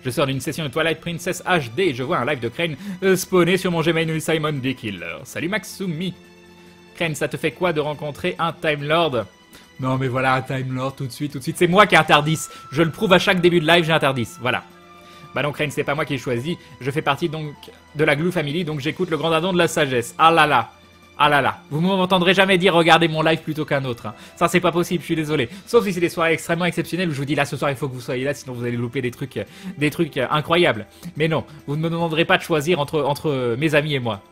Je sors d'une session de Twilight Princess HD et je vois un live de Crane spawner sur mon Gmail Simon D. Killer. Salut Maxumi. Crane, ça te fait quoi de rencontrer un Time Lord? Non mais voilà, un Time Lord tout de suite. C'est moi qui ai un Tardis. Je le prouve à chaque début de live, j'ai un Tardis. Voilà. Bah non, Crane, c'est pas moi qui ai choisi. Je fais partie donc de la Glue Family, donc j'écoute le grand dindon de la sagesse. Ah là là. Ah là là. Vous m'entendrez jamais dire regardez mon live plutôt qu'un autre. Hein. Ça, c'est pas possible, je suis désolé. Sauf si c'est des soirées extrêmement exceptionnelles où je vous dis là, ce soir, il faut que vous soyez là, sinon vous allez louper des trucs incroyables. Mais non, vous ne me demanderez pas de choisir entre mes amis et moi.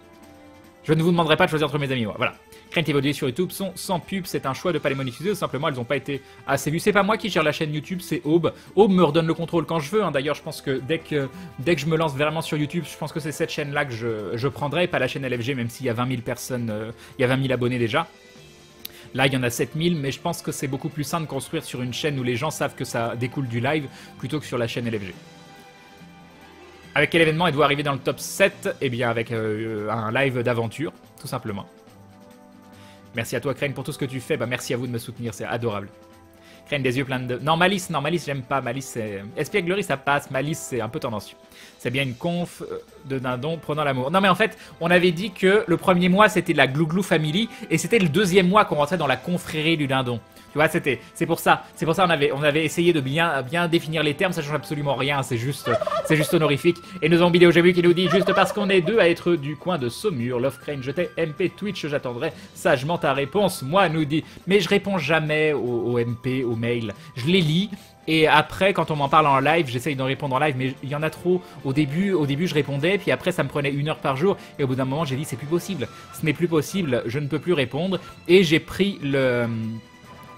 Je ne vous demanderai pas de choisir entre mes amis et moi. Voilà. Crane évolué sur YouTube sont sans pub, c'est un choix de pas les monétiser, ou simplement elles n'ont pas été assez vues. C'est pas moi qui gère la chaîne YouTube, c'est Aube. Aube me redonne le contrôle quand je veux. Hein. D'ailleurs, je pense que dès que je me lance vraiment sur YouTube, je pense que c'est cette chaîne-là que je prendrai, pas la chaîne LFG, même s'il y a 20 000 personnes, il y a 20 000 abonnés déjà. Là, il y en a 7000, mais je pense que c'est beaucoup plus simple de construire sur une chaîne où les gens savent que ça découle du live, plutôt que sur la chaîne LFG. Avec quel événement êtes-vous arrivé dans le top 7? Eh bien, avec un live d'aventure, tout simplement. Merci à toi, Crane, pour tout ce que tu fais. Bah, merci à vous de me soutenir, c'est adorable. Crane, des yeux pleins de... Non, Malice, j'aime pas. Malice, c'est... Espièglerie, ça passe. Malice, c'est un peu tendancieux. C'est bien une conf de dindon prenant l'amour. Non, mais en fait, on avait dit que le premier mois, c'était la Glou Glou Family, et c'était le deuxième mois qu'on rentrait dans la confrérie du dindon. Tu vois, c'est pour ça on avait essayé de bien définir les termes, ça change absolument rien, c'est juste honorifique. Et nous avons vidéo j'ai vu qui nous dit juste parce qu'on est deux à être du coin de Saumur, Love Crane, je t'ai MP Twitch, j'attendrai sagement ta réponse. Moi, nous dit, mais je réponds jamais aux MP, aux mails, je les lis. Et après, quand on m'en parle en live, j'essaye d'en répondre en live, mais il y en a trop. Au début, je répondais, puis après, ça me prenait 1 heure par jour. Et au bout d'un moment, j'ai dit, c'est plus possible. Ce n'est plus possible, je ne peux plus répondre. Et j'ai pris le...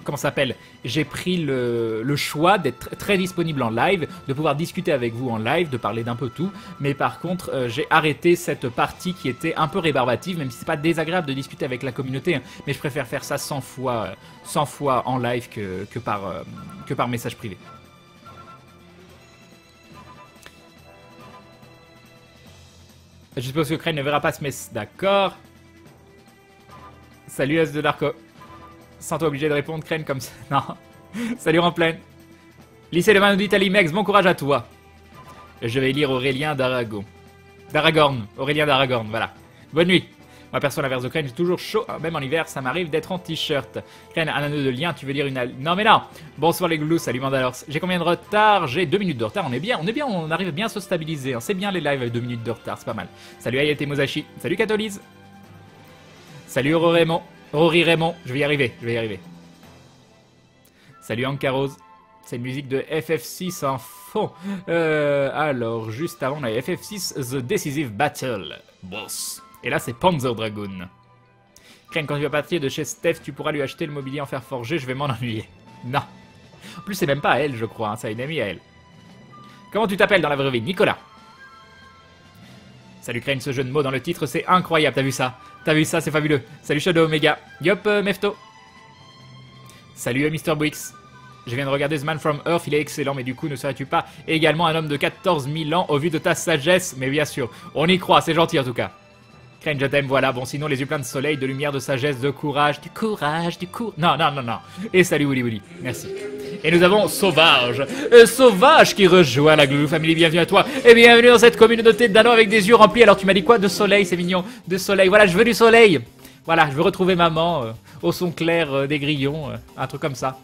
Comment ça s'appelle? J'ai pris le choix d'être très disponible en live, de pouvoir discuter avec vous en live, de parler d'un peu tout. Mais par contre, j'ai arrêté cette partie qui était un peu rébarbative, même si c'est pas désagréable de discuter avec la communauté. Hein, mais je préfère faire ça 100 fois en live que par message privé. Je suppose que Crane ne verra pas ce message. D'accord. Salut S de Darko. Sans toi obligé de répondre, Crane, comme ça. Non. Salut Ramplaine. Lycée de Manu d'Italie, Mex, bon courage à toi. Je vais lire Aurélien d'Aragon. D'Aragorn. Aurélien d'Aragorn, voilà. Bonne nuit. Moi perso, à l'inverse de Crane, j'ai toujours chaud, même en hiver, ça m'arrive d'être en t-shirt. Crane, un anneau de lien, tu veux dire une... Non mais non. Bonsoir les glous, salut Mandalors. J'ai combien de retard? J'ai 2 minutes de retard, on est bien, on arrive bien à se stabiliser. Hein. C'est bien les lives avec 2 minutes de retard, c'est pas mal. Salut Ayate Mozashi, salut Catolise. Salut Rory Raymond, je vais y arriver. Salut Ankarose. C'est une musique de FF6 en fond. Alors, juste avant, on avait FF6 The Decisive Battle. Boss. Et là, c'est Panzer Dragoon. Crane, quand tu vas partir de chez Steph, tu pourras lui acheter le mobilier en fer forgé, je vais m'en ennuyer. Non. En plus, c'est même pas à elle, je crois. Hein. C'est une amie à elle. Comment tu t'appelles dans la vraie vie? Nicolas. Salut Crane, ce jeu de mots dans le titre, c'est incroyable. T'as vu ça? C'est fabuleux. Salut Shadow Omega. Yop, Mefto. Salut Mr. Brix. Je viens de regarder The Man from Earth, il est excellent, mais du coup, ne serais-tu pas également un homme de 14 000 ans au vu de ta sagesse? Mais bien sûr, on y croit, c'est gentil en tout cas. Crane, je t'aime, voilà. Bon, sinon, les yeux pleins de soleil, de lumière, de sagesse, de courage, du courage. Non. Et salut Willy, merci. Et nous avons Sauvage. Sauvage qui rejoint la Glou Family, bienvenue à toi. Et bienvenue dans cette communauté d'anneaux avec des yeux remplis. Alors, tu m'as dit quoi? De soleil, c'est mignon. De soleil, voilà, je veux du soleil. Voilà, je veux retrouver maman au son clair des grillons, un truc comme ça.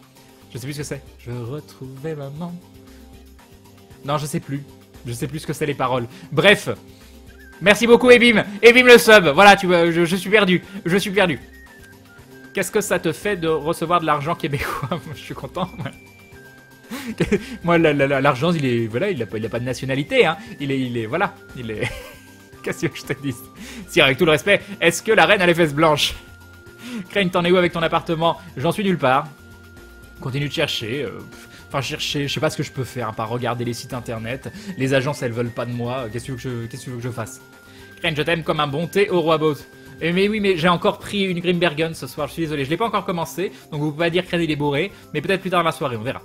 Je sais plus ce que c'est. Je veux retrouver maman. Non, je sais plus. Je sais plus ce que c'est les paroles. Bref. Merci beaucoup, Ebim. Ebim le sub. Voilà, tu vois, je suis perdu. Qu'est-ce que ça te fait de recevoir de l'argent québécois? Moi, je suis content. Moi, l'argent, il est... Voilà, il a pas de nationalité, hein. Il est... Voilà. Il est... Qu'est-ce que je te dis? Si, avec tout le respect, est-ce que la reine a les fesses blanches? Crane, t'en es où avec ton appartement? J'en suis nulle part. Continue de chercher. Enfin, chercher, je sais pas ce que je peux faire, à part regarder les sites internet. Les agences, elles veulent pas de moi. Qu'est-ce que tu veux que je fasse? Crane, je t'aime comme un bon thé au roi Boat. Mais oui, mais j'ai encore pris une Grimbergen ce soir, je suis désolé. Je l'ai pas encore commencé, donc vous pouvez pas dire que Crane il est bourré. Mais peut-être plus tard dans la soirée, on verra.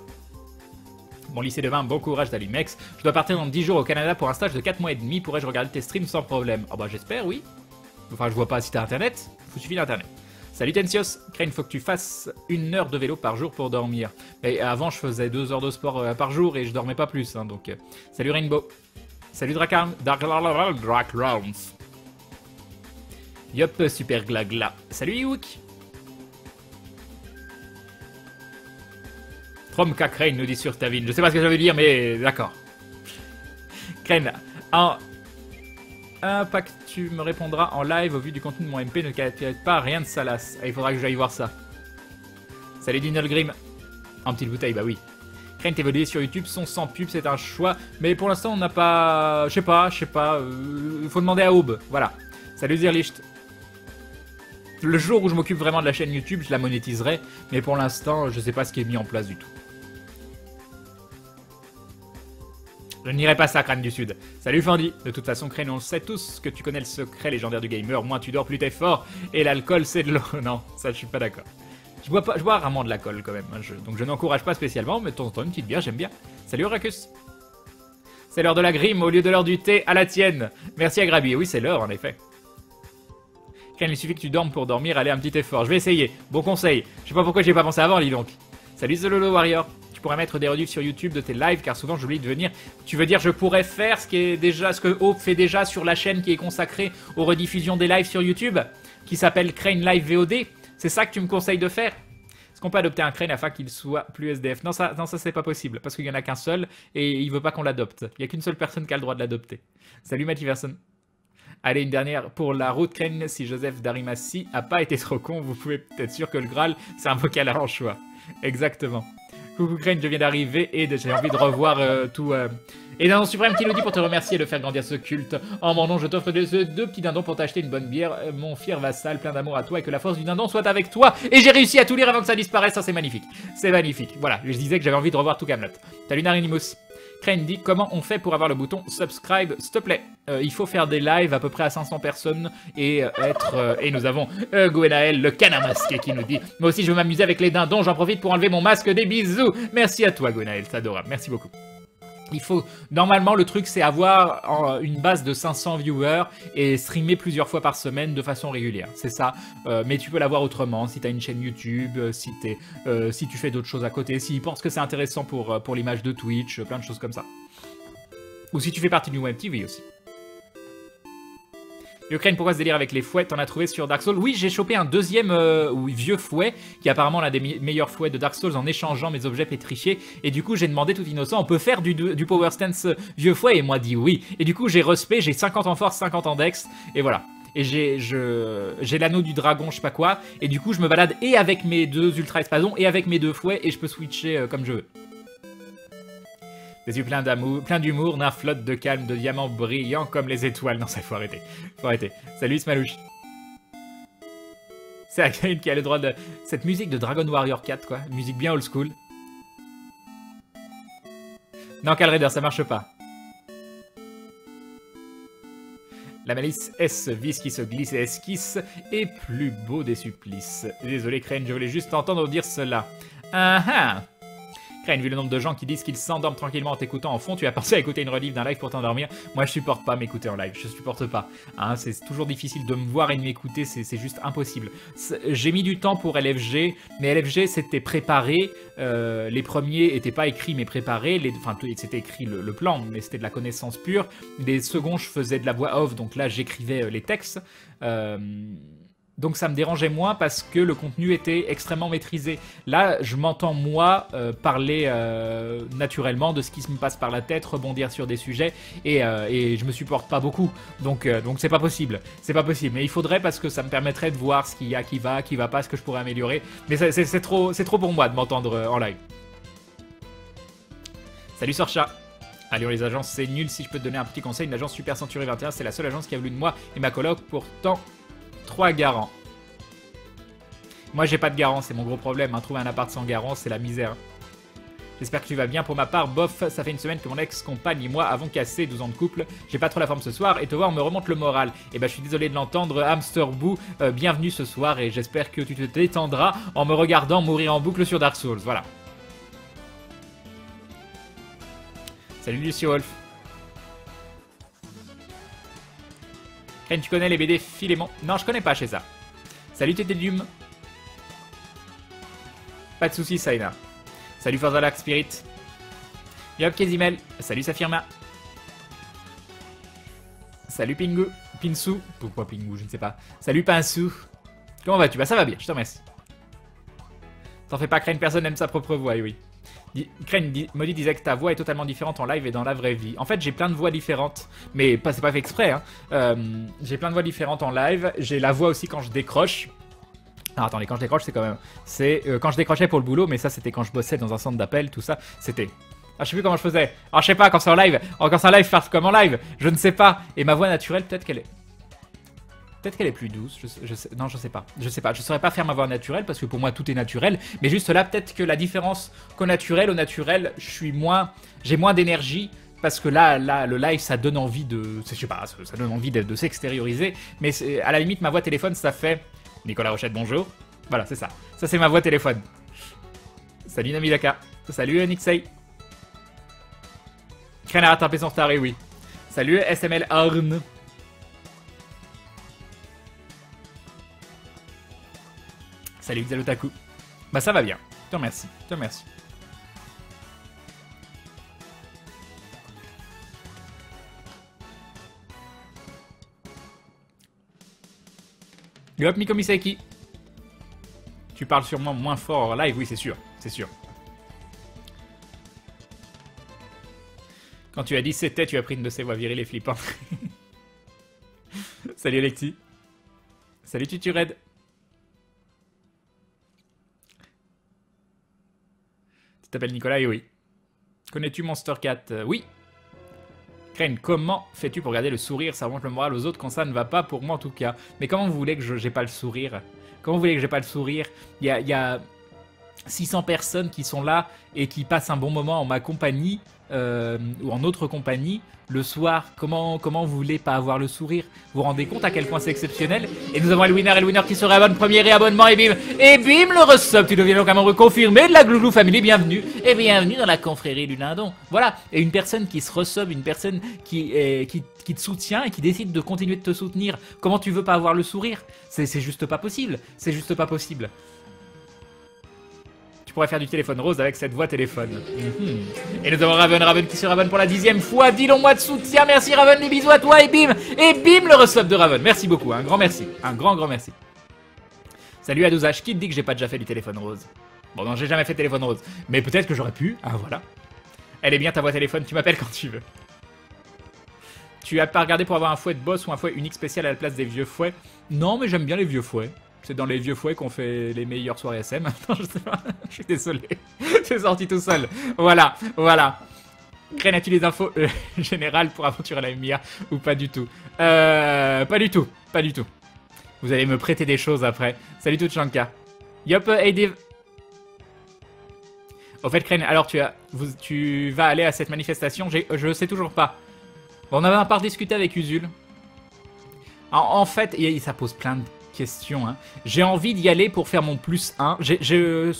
Bon lycée demain, bon courage d'Alimex. Je dois partir dans 10 jours au Canada pour un stage de 4 mois et demi. Pourrais-je regarder tes streams sans problème? Oh bah j'espère, oui. Enfin, je vois pas si t'as internet. Il suffit d'internet. Salut Tensios, Crane, faut que tu fasses 1 heure de vélo par jour pour dormir. Mais avant, je faisais 2 heures de sport par jour et je dormais pas plus. Hein, donc, salut Rainbow. Salut Dark Rounds. Yop, super glagla. Salut Iwook. Tromka Crane nous dit sur ta vie. Je sais pas ce que ça veut dire, mais d'accord. Crane, un pack, tu me répondras en live au vu du contenu de mon MP, ne calcule pas rien de salace. Il faudra que j'aille voir ça. Salut Dinal Grim. En petite bouteille, bah oui. Crane, tes vidéos sur YouTube sont sans pub, c'est un choix. Mais pour l'instant, on n'a pas... Je sais pas. Faut demander à Aube. Voilà. Salut Zirlicht. Le jour où je m'occupe vraiment de la chaîne YouTube, je la monétiserai. Mais pour l'instant, je sais pas ce qui est mis en place du tout. Je n'irai pas ça, Crane du Sud. Salut Fendi. De toute façon, Crane, on le sait tous que tu connais le secret légendaire du gamer. Moins tu dors, plus t'es fort. Et l'alcool, c'est de l'eau. Non, ça, je suis pas d'accord. Je bois rarement de l'alcool quand même. Hein, donc je n'encourage pas spécialement, mais de temps en temps, une petite bière, j'aime bien. Salut Oracus. C'est l'heure de la grime au lieu de l'heure du thé à la tienne. Merci à Grabi. Oui, c'est l'heure, en effet. Crane, il suffit que tu dormes pour dormir. Allez, un petit effort. Je vais essayer. Bon conseil. Je sais pas pourquoi j'ai pas pensé avant, dis donc. Salut The Lolo Warrior. Tu pourrais mettre des rediffs sur YouTube de tes lives car souvent j'oublie de venir. Tu veux dire je pourrais faire ce que Hope fait déjà sur la chaîne qui est consacrée aux rediffusions des lives sur YouTube, qui s'appelle Crane Live VOD. C'est ça que tu me conseilles de faire? Est-ce qu'on peut adopter un Crane afin qu'il soit plus SDF? Non, ça c'est pas possible parce qu'il y en a qu'un seul et il veut pas qu'on l'adopte. Il y a qu'une seule personne qui a le droit de l'adopter. Salut Mathiverson. Allez, une dernière pour la route, Crane. Si Joseph Darimassi a pas été trop con, vous pouvez être sûr que le Graal, c'est un vocal à choix. Exactement. Coucou Crane, je viens d'arriver et j'ai envie de revoir tout... Et Dindon Suprême qui nous dit pour te remercier et de faire grandir ce culte. En mon nom, je t'offre deux petits dindons pour t'acheter une bonne bière. Mon fier vassal, plein d'amour à toi et que la force du dindon soit avec toi. Et j'ai réussi à tout lire avant que ça disparaisse, ça c'est magnifique. C'est magnifique. Voilà, je disais que j'avais envie de revoir tout Camelot. Salut Narinimus. Crane dit comment on fait pour avoir le bouton subscribe, s'il te plaît. Il faut faire des lives à peu près à 500 personnes et être... et nous avons Gwenaël, le canard masqué, qui nous dit moi aussi je veux m'amuser avec les dindons, j'en profite pour enlever mon masque, des bisous. Merci à toi Gwenaël, c'est adorable, merci beaucoup. Il faut... Normalement, le truc, c'est avoir une base de 500 viewers et streamer plusieurs fois par semaine de façon régulière. C'est ça. Mais tu peux l'avoir autrement. Si tu as une chaîne YouTube, si tu fais d'autres choses à côté, s'ils pensent que c'est intéressant pour l'image de Twitch, plein de choses comme ça. Ou si tu fais partie du Web TV aussi. Ukraine, pourquoi ce délire avec les fouets? T'en as trouvé sur Dark Souls? Oui, j'ai chopé un deuxième vieux fouet, qui est apparemment l'un des meilleurs fouets de Dark Souls en échangeant mes objets pétrifiés. Et du coup, j'ai demandé tout innocent, on peut faire du Power Stance vieux fouet? Et moi dit oui. Et du coup, j'ai respect, j'ai 50 en force, 50 en dex, et voilà. Et j'ai l'anneau du dragon, je sais pas quoi. Et du coup, je me balade et avec mes 2 ultra espadons et avec mes 2 fouets, et je peux switcher comme je veux. Des yeux pleins d'amour, plein d'humour, d'un flotte de calme, de diamants brillants comme les étoiles. Non, ça faut arrêter. Faut arrêter. Salut Smalouche. C'est Akane qui a le droit de... Cette musique de Dragon Warrior 4, quoi. Musique bien old school. Non, Calraider, ça marche pas. La malice S, vis qui se glisse et esquisse, est plus beau des supplices. Désolé, Crane, je voulais juste entendre dire cela. Ah ah. Crane, vu le nombre de gens qui disent qu'ils s'endorment tranquillement en t'écoutant en fond, tu as pensé à écouter une rediff d'un live pour t'endormir. Moi, je supporte pas m'écouter en live, je supporte pas. Hein, c'est toujours difficile de me voir et de m'écouter, c'est juste impossible. J'ai mis du temps pour LFG, mais LFG c'était préparé. Les premiers étaient pas écrits mais préparés. Enfin, c'était écrit le plan, mais c'était de la connaissance pure. Les seconds, je faisais de la voix off, donc là, j'écrivais les textes. Donc ça me dérangeait moins parce que le contenu était extrêmement maîtrisé. Là, je m'entends moi parler naturellement de ce qui se me passe par la tête, rebondir sur des sujets et je me supporte pas beaucoup. Donc c'est pas possible. C'est pas possible. Mais il faudrait parce que ça me permettrait de voir ce qu'il y a qui va pas, ce que je pourrais améliorer. Mais c'est trop pour moi de m'entendre en live. Salut Sorcha. Allez, les agences, c'est nul. Si je peux te donner un petit conseil, une agence Super Century 21, c'est la seule agence qui a voulu de moi et ma coloc, pourtant 3 garants. Moi, j'ai pas de garant, c'est mon gros problème. Hein. Trouver un appart sans garant, c'est la misère. J'espère que tu vas bien. Pour ma part, bof, ça fait une semaine que mon ex-compagne et moi avons cassé 12 ans de couple. J'ai pas trop la forme ce soir et te voir me remonte le moral. Et bah, je suis désolé de l'entendre. Hamster Boo, bienvenue ce soir et j'espère que tu te détendras en me regardant mourir en boucle sur Dark Souls. Voilà. Salut Lucie Wolf. Ken, tu connais les BD Philémon? Non, je connais pas chez ça. Salut Tétédium. Pas de soucis, Saina. Salut Forzalak Spirit. Yop Kezimel. Salut Safirma. Salut Pingu. Pinsou. Pourquoi Pingu? Je ne sais pas. Salut Pinsou. Comment vas-tu? Bah ça va bien, je te remercie. T'en fais pas, Crane, personne n'aime sa propre voix, et oui. Crane, Maudit disait que ta voix est totalement différente en live et dans la vraie vie. En fait, j'ai plein de voix différentes, mais c'est pas fait exprès. Hein. J'ai plein de voix différentes en live. J'ai la voix aussi quand je décroche. Alors attendez, quand je décroche, c'est quand même... C'est quand je décrochais pour le boulot, mais ça, c'était quand je bossais dans un centre d'appel, tout ça. C'était... Ah, je sais plus comment je faisais. Ah, je sais pas, quand c'est en live. Quand c'est en live, je parle comme en live. Je ne sais pas. Et ma voix naturelle, peut-être qu'elle est... Peut-être qu'elle est plus douce, non je sais pas, je saurais pas faire ma voix naturelle parce que pour moi tout est naturel, mais juste là peut-être que la différence qu'au naturel, j'ai moins d'énergie parce que là le live ça donne envie de, je sais pas, ça donne envie de s'extérioriser, mais à la limite ma voix téléphone ça fait Nicolas Rochette bonjour, voilà c'est ça c'est ma voix téléphone. Salut Namidaka, salut Nixey, Crane a rattrapé son retard et oui, salut SML Arn. Salut Xalotaku. Bah ça va bien. Je te remercie. Je te remercie. Hop Mikomiseki. Tu parles sûrement moins fort en live, oui c'est sûr. C'est sûr. Quand tu as dit c'était, tu as pris une de ces voix viriles et flippantes. Salut Alexis. Salut Tutured. Tu t'appelles Nicolas et oui. Connais-tu Monster Cat? Oui. Crane, comment fais-tu pour garder le sourire? Ça remonte le moral aux autres quand ça ne va pas, pour moi en tout cas. Mais comment vous voulez que j'ai pas le sourire? Comment vous voulez que j'ai pas le sourire? Il y a 600 personnes qui sont là et qui passent un bon moment en ma compagnie ou en notre compagnie le soir. Comment vous voulez pas avoir le sourire? Vous vous rendez compte à quel point c'est exceptionnel? Et nous avons le winner qui se réabonne, premier réabonnement et bim le resub. Tu deviens donc un membre confirmé de la Glouglou Family. Bienvenue et bienvenue dans la confrérie du Lindon. Voilà, et une personne qui se resub, une personne qui te soutient et qui décide de continuer de te soutenir. Comment tu veux pas avoir le sourire? C'est juste pas possible. C'est juste pas possible. Tu pourrais faire du téléphone rose avec cette voix téléphone. Et nous avons Raven qui se Raven pour la 10e fois. 10 longs mois de soutien. Merci Raven, les bisous à toi et bim. Et bim, le resub de Raven. Merci beaucoup, un grand merci. Un grand merci. Salut Adouzash, qui te dit que j'ai pas déjà fait du téléphone rose? Bon non, j'ai jamais fait téléphone rose. Mais peut-être que j'aurais pu. Ah voilà. Elle est bien ta voix téléphone, tu m'appelles quand tu veux. Tu as pas regardé pour avoir un fouet de boss ou un fouet unique spécial à la place des vieux fouets? Non, mais j'aime bien les vieux fouets. C'est dans les vieux fouets qu'on fait les meilleures soirées SM. Attends, je sais pas. Je suis désolé. C'est sorti tout seul. Voilà, voilà. Crane, as-tu les infos générales pour aventurer la MIA ou pas du tout? Pas du tout. Pas du tout. Vous allez me prêter des choses après. Salut toute Shanka. Yop, hey Dave. Au fait, Crane, alors tu vas aller à cette manifestation? Je sais toujours pas. Bon, on avait un part discuté avec Usul. En fait, ça pose plein de questions. Hein. J'ai envie d'y aller pour faire mon plus 1. J'ai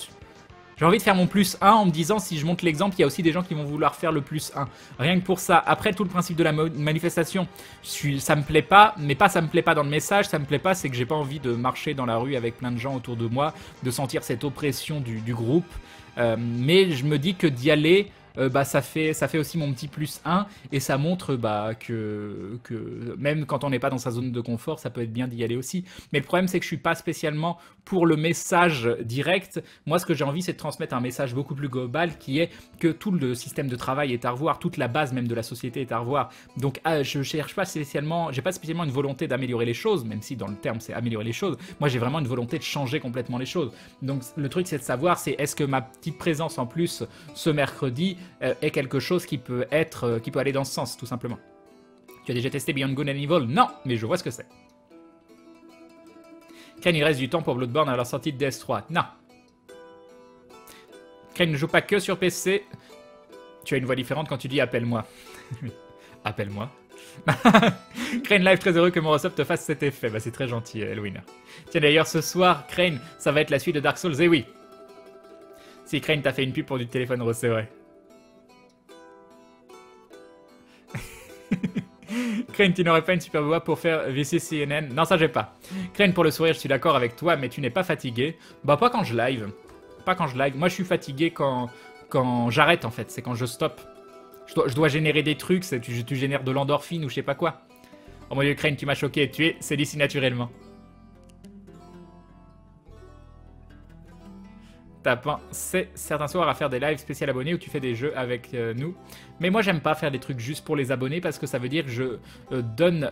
envie de faire mon plus 1 en me disant, si je montre l'exemple, il y a aussi des gens qui vont vouloir faire le plus 1. Rien que pour ça. Après, tout le principe de la manifestation, ça me plaît pas, mais pas ça me plaît pas dans le message, ça me plaît pas, c'est que j'ai pas envie de marcher dans la rue avec plein de gens autour de moi, de sentir cette oppression du groupe. Mais je me dis que d'y aller, ça fait aussi mon petit plus 1 et ça montre que même quand on n'est pas dans sa zone de confort, ça peut être bien d'y aller aussi. Mais le problème, c'est que je suis pas spécialement pour le message direct. Moi, ce que j'ai envie, c'est de transmettre un message beaucoup plus global qui est que tout le système de travail est à revoir, toute la base même de la société est à revoir. Donc, je cherche pas spécialement, j'ai pas spécialement une volonté d'améliorer les choses, même si dans le terme c'est améliorer les choses. Moi, j'ai vraiment une volonté de changer complètement les choses. Donc, le truc, c'est de savoir, est-ce que ma petite présence en plus ce mercredi est quelque chose qui peut aller dans ce sens, tout simplement. Tu as déjà testé Beyond Good and Evil? Non, mais je vois ce que c'est. Crane, il reste du temps pour Bloodborne à la sortie de DS3. Non. Crane ne joue pas que sur PC. Tu as une voix différente quand tu dis appelle-moi. Appelle-moi. Crane Live, très heureux que mon resub te fasse cet effet. Bah, c'est très gentil, Elwina. Tiens, d'ailleurs, ce soir, Crane, ça va être la suite de Dark Souls. Eh oui. Si Crane t'a fait une pub pour du téléphone rose, c'est vrai. Crane, tu n'aurais pas une super voix pour faire VCCNN? Non, ça j'ai pas. Crane, pour le sourire, je suis d'accord avec toi, mais tu n'es pas fatigué. Bah, pas quand je live. Pas quand je live. Moi, je suis fatigué quand j'arrête, en fait. C'est quand je stoppe. Je dois générer des trucs. Tu génères de l'endorphine ou je sais pas quoi. Oh mon dieu, Crane, tu m'as choqué et tué. C'est d'ici naturellement. T'as pensé certains soirs à faire des lives spécial abonnés où tu fais des jeux avec nous. Mais moi, j'aime pas faire des trucs juste pour les abonnés parce que ça veut dire que je donne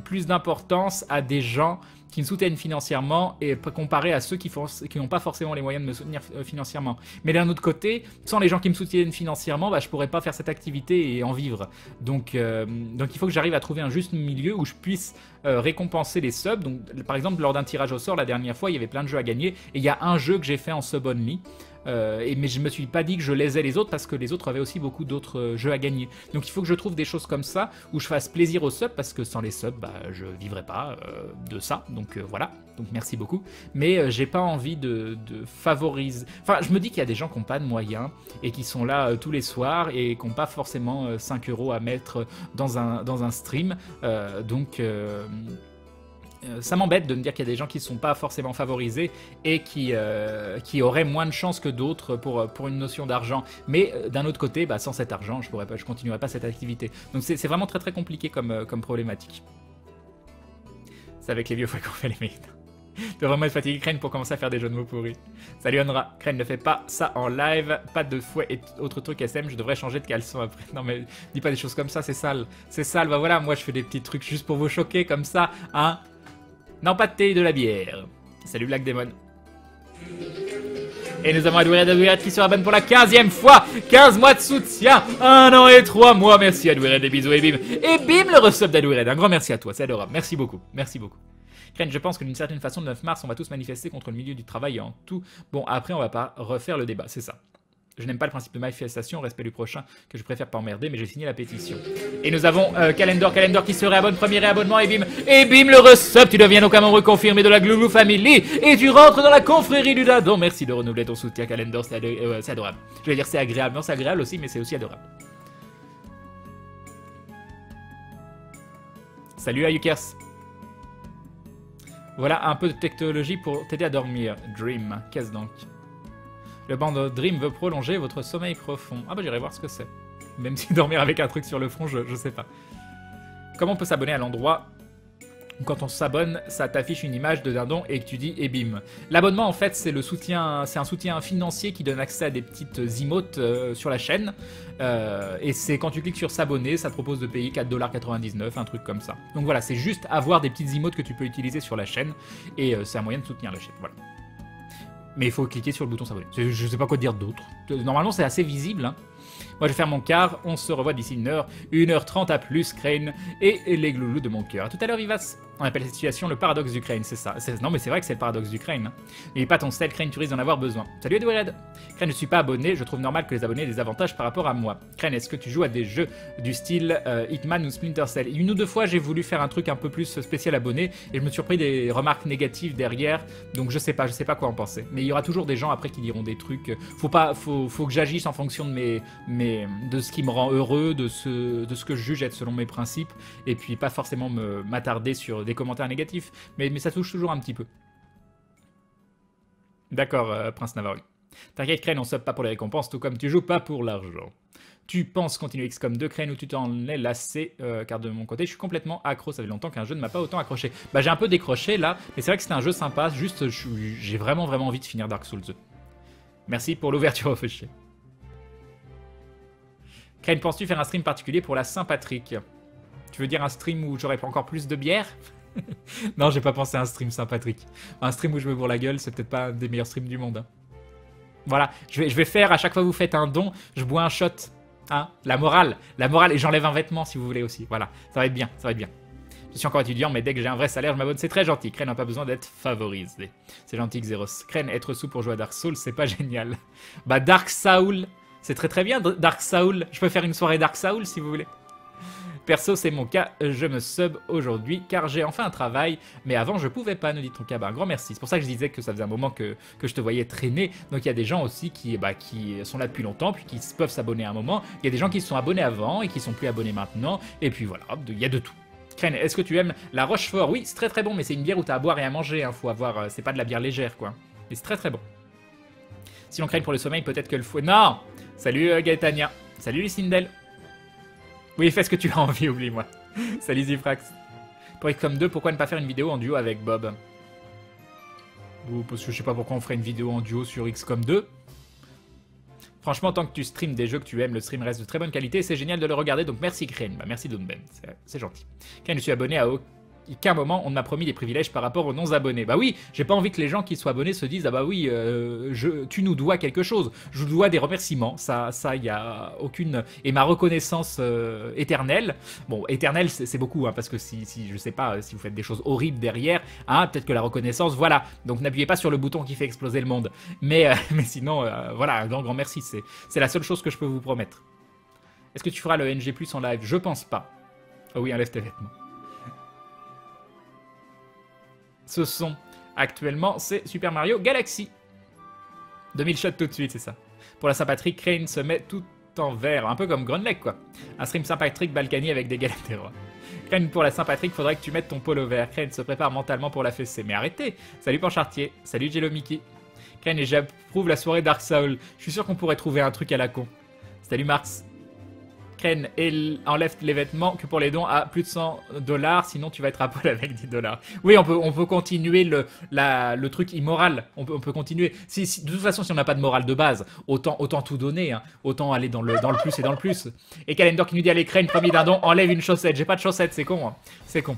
plus d'importance à des gens qui me soutiennent financièrement et comparé à ceux qui n'ont pas forcément les moyens de me soutenir financièrement. Mais d'un autre côté, sans les gens qui me soutiennent financièrement, bah, je pourrais pas faire cette activité et en vivre. Donc il faut que j'arrive à trouver un juste milieu où je puisse récompenser les subs. Donc, par exemple, lors d'un tirage au sort, la dernière fois, il y avait plein de jeux à gagner et il y a un jeu que j'ai fait en sub only. Mais je me suis pas dit que je lésais les autres parce que les autres avaient aussi beaucoup d'autres jeux à gagner. Donc il faut que je trouve des choses comme ça où je fasse plaisir aux subs parce que sans les subs, bah, je vivrais pas de ça. Donc voilà, donc merci beaucoup. Mais j'ai pas envie de favoriser. Enfin, je me dis qu'il y a des gens qui n'ont pas de moyens et qui sont là tous les soirs et qui n'ont pas forcément 5 € à mettre dans un stream. Ça m'embête de me dire qu'il y a des gens qui ne sont pas forcément favorisés et qui auraient moins de chances que d'autres pour une notion d'argent. Mais d'un autre côté, bah, sans cet argent, je continuerai pas cette activité. Donc c'est vraiment très très compliqué comme problématique. C'est avec les vieux fois qu'on fait les mérites. Tu dois vraiment être fatigué, Crane, pour commencer à faire des jeux de mots pourris. Salut Onra, Crane ne fait pas ça en live, pas de fouet et autres trucs SM, je devrais changer de caleçon après. Non mais dis pas des choses comme ça, c'est sale. C'est sale, bah voilà, moi je fais des petits trucs juste pour vous choquer comme ça, hein. Non, pas de thé, de la bière. Salut Black Demon. Et nous avons Adoured qui sera bonne pour la 15e fois. 15 mois de soutien. 1 an et 3 mois. Merci Adoured, des bisous et bim. Et bim, le resub d'Adoured. Un grand merci à toi, c'est adorable. Merci beaucoup. Merci beaucoup. Crane, je pense que d'une certaine façon, le 9 mars, on va tous manifester contre le milieu du travail et en tout. Bon, après, on va pas refaire le débat, c'est ça. Je n'aime pas le principe de manifestation, respect du prochain, que je préfère pas emmerder, mais j'ai signé la pétition. Et nous avons Calendor qui se réabonne, premier réabonnement, et bim, le resub, tu deviens donc un membre confirmé de la Gloulou Family, et tu rentres dans la confrérie du Dadon. Merci de renouveler ton soutien, Calendor, c'est adorable. Je vais dire c'est agréable, non, c'est agréable aussi, mais c'est aussi adorable. Salut Ayukers. Voilà un peu de technologie pour t'aider à dormir. Dream, qu'est-ce donc? Le band Dream veut prolonger votre sommeil profond. Ah bah j'irai voir ce que c'est. Même si dormir avec un truc sur le front, je sais pas. Comment on peut s'abonner à l'endroit où quand on s'abonne, ça t'affiche une image de dindon et que tu dis et bim. L'abonnement en fait c'est le soutien, c'est un soutien financier qui donne accès à des petites emotes sur la chaîne. Et c'est quand tu cliques sur s'abonner, ça te propose de payer 4,99$, un truc comme ça. Donc voilà, c'est juste avoir des petites emotes que tu peux utiliser sur la chaîne. Et c'est un moyen de soutenir la chaîne, voilà. Mais il faut cliquer sur le bouton s'abonner. Je sais pas quoi dire d'autre. Normalement c'est assez visible, hein. Moi je vais faire mon quart, on se revoit d'ici 1h30 à plus, Crane, et les gloulous de mon cœur. A tout à l'heure Vivas. On appelle cette situation le paradoxe du Crane, c'est ça. Non mais c'est vrai que c'est le paradoxe du Crane. Hein. N'oublie pas ton sel, Crane, tu risques d'en avoir besoin. Salut Edward. Crane, je suis pas abonné, je trouve normal que les abonnés aient des avantages par rapport à moi. Crane, est-ce que tu joues à des jeux du style Hitman ou Splinter Cell? Une ou deux fois j'ai voulu faire un truc un peu plus spécial abonné, et je me suis pris des remarques négatives derrière, donc je sais pas quoi en penser. Mais il y aura toujours des gens après qui diront des trucs. Faut que j'agisse en fonction de de ce qui me rend heureux, de ce que je juge être selon mes principes, et puis pas forcément m'attarder sur des commentaires négatifs, mais ça touche toujours un petit peu. D'accord, Prince Navarro. T'inquiète, Crane, on sub pas pour les récompenses, tout comme tu joues pas pour l'argent. Tu penses continuer XCOM 2, Crane, ou tu t'en es lassé, car de mon côté, je suis complètement accro. Ça fait longtemps qu'un jeu ne m'a pas autant accroché. Bah, j'ai un peu décroché là, mais c'est vrai que c'était un jeu sympa, juste j'ai vraiment envie de finir Dark Souls 2. Merci pour l'ouverture au fichier. Crane, penses-tu faire un stream particulier pour la Saint-Patrick? Tu veux dire un stream où j'aurais encore plus de bière? Non, j'ai pas pensé à un stream Saint-Patrick. Un stream où je me bourre la gueule, c'est peut-être pas un des meilleurs streams du monde. Hein. Voilà, je vais faire, à chaque fois que vous faites un don, je bois un shot. Hein, la morale, et j'enlève un vêtement si vous voulez aussi. Voilà, ça va être bien, ça va être bien. Je suis encore étudiant, mais dès que j'ai un vrai salaire, je m'abonne. C'est très gentil. Crane n'a pas besoin d'être favorisé. C'est gentil, Xeros. Crane, être sous pour jouer à Dark Souls, c'est pas génial. Bah, Dark Soul, c'est très bien, Dark Soul. Je peux faire une soirée Dark Soul si vous voulez. Perso, c'est mon cas, je me sub aujourd'hui car j'ai enfin un travail, mais avant je pouvais pas, nous dit ton cas. Bah, un grand merci. C'est pour ça que je disais que ça faisait un moment que je te voyais traîner. Donc il y a des gens aussi qui sont là depuis longtemps, puis qui peuvent s'abonner à un moment. Il y a des gens qui se sont abonnés avant et qui sont plus abonnés maintenant. Et puis voilà, il y a de tout. Crane, est-ce que tu aimes la Rochefort? Oui, c'est très bon, mais c'est une bière où t'as à boire et à manger. Hein. Faut avoir, c'est pas de la bière légère, quoi. Mais c'est très bon. Si l'on craigne pour le sommeil, peut-être que le fouet. Non. Salut Gaetania. Salut Lucindel. Oui, fais ce que tu as envie, oublie-moi. Salut Zifrax. Pour XCOM 2, pourquoi ne pas faire une vidéo en duo avec Bob? Parce que je sais pas pourquoi on ferait une vidéo en duo sur XCOM 2. Franchement, tant que tu streams des jeux que tu aimes, le stream reste de très bonne qualité. C'est génial de le regarder, donc merci Crane. Bah, merci Doomben, c'est gentil. Crane, je suis abonné à aucun moment on m'a promis des privilèges par rapport aux non-abonnés. Bah oui, j'ai pas envie que les gens qui soient abonnés se disent ah bah oui, tu nous dois quelque chose. Je vous dois des remerciements, ça y a aucune... Et ma reconnaissance éternelle, bon éternelle c'est beaucoup, hein, parce que si je sais pas, si vous faites des choses horribles derrière, hein, peut-être que la reconnaissance, voilà. Donc n'appuyez pas sur le bouton qui fait exploser le monde. Mais sinon, voilà, un grand merci, c'est la seule chose que je peux vous promettre. Est-ce que tu feras le NG+, en live? Je pense pas. Oh oui, enlève tes vêtements. Ce son, actuellement, c'est Super Mario Galaxy. 2000 shots tout de suite, c'est ça. Pour la Saint-Patrick, Crane se met tout en vert, un peu comme Grunleg, quoi. Un stream Saint-Patrick Balkany avec des galettes des rois. Crane, pour la Saint-Patrick, faudrait que tu mettes ton polo vert. Crane se prépare mentalement pour la fessée. Mais arrêtez. Salut Panchartier. Salut Jello Mickey. Crane, et j'approuve la soirée Dark Soul. Je suis sûr qu'on pourrait trouver un truc à la con. Salut Marx. Crane, et enlève les vêtements que pour les dons à plus de $100, sinon tu vas être à poil avec $10. Oui, on peut continuer le truc immoral. On peut continuer. De toute façon, si on n'a pas de morale de base, autant tout donner. Hein. Autant aller dans le plus et dans le plus. Et Calendor qui nous dit allez, Crane, premier dindon, enlève une chaussette. J'ai pas de chaussette, c'est con. Hein. C'est con.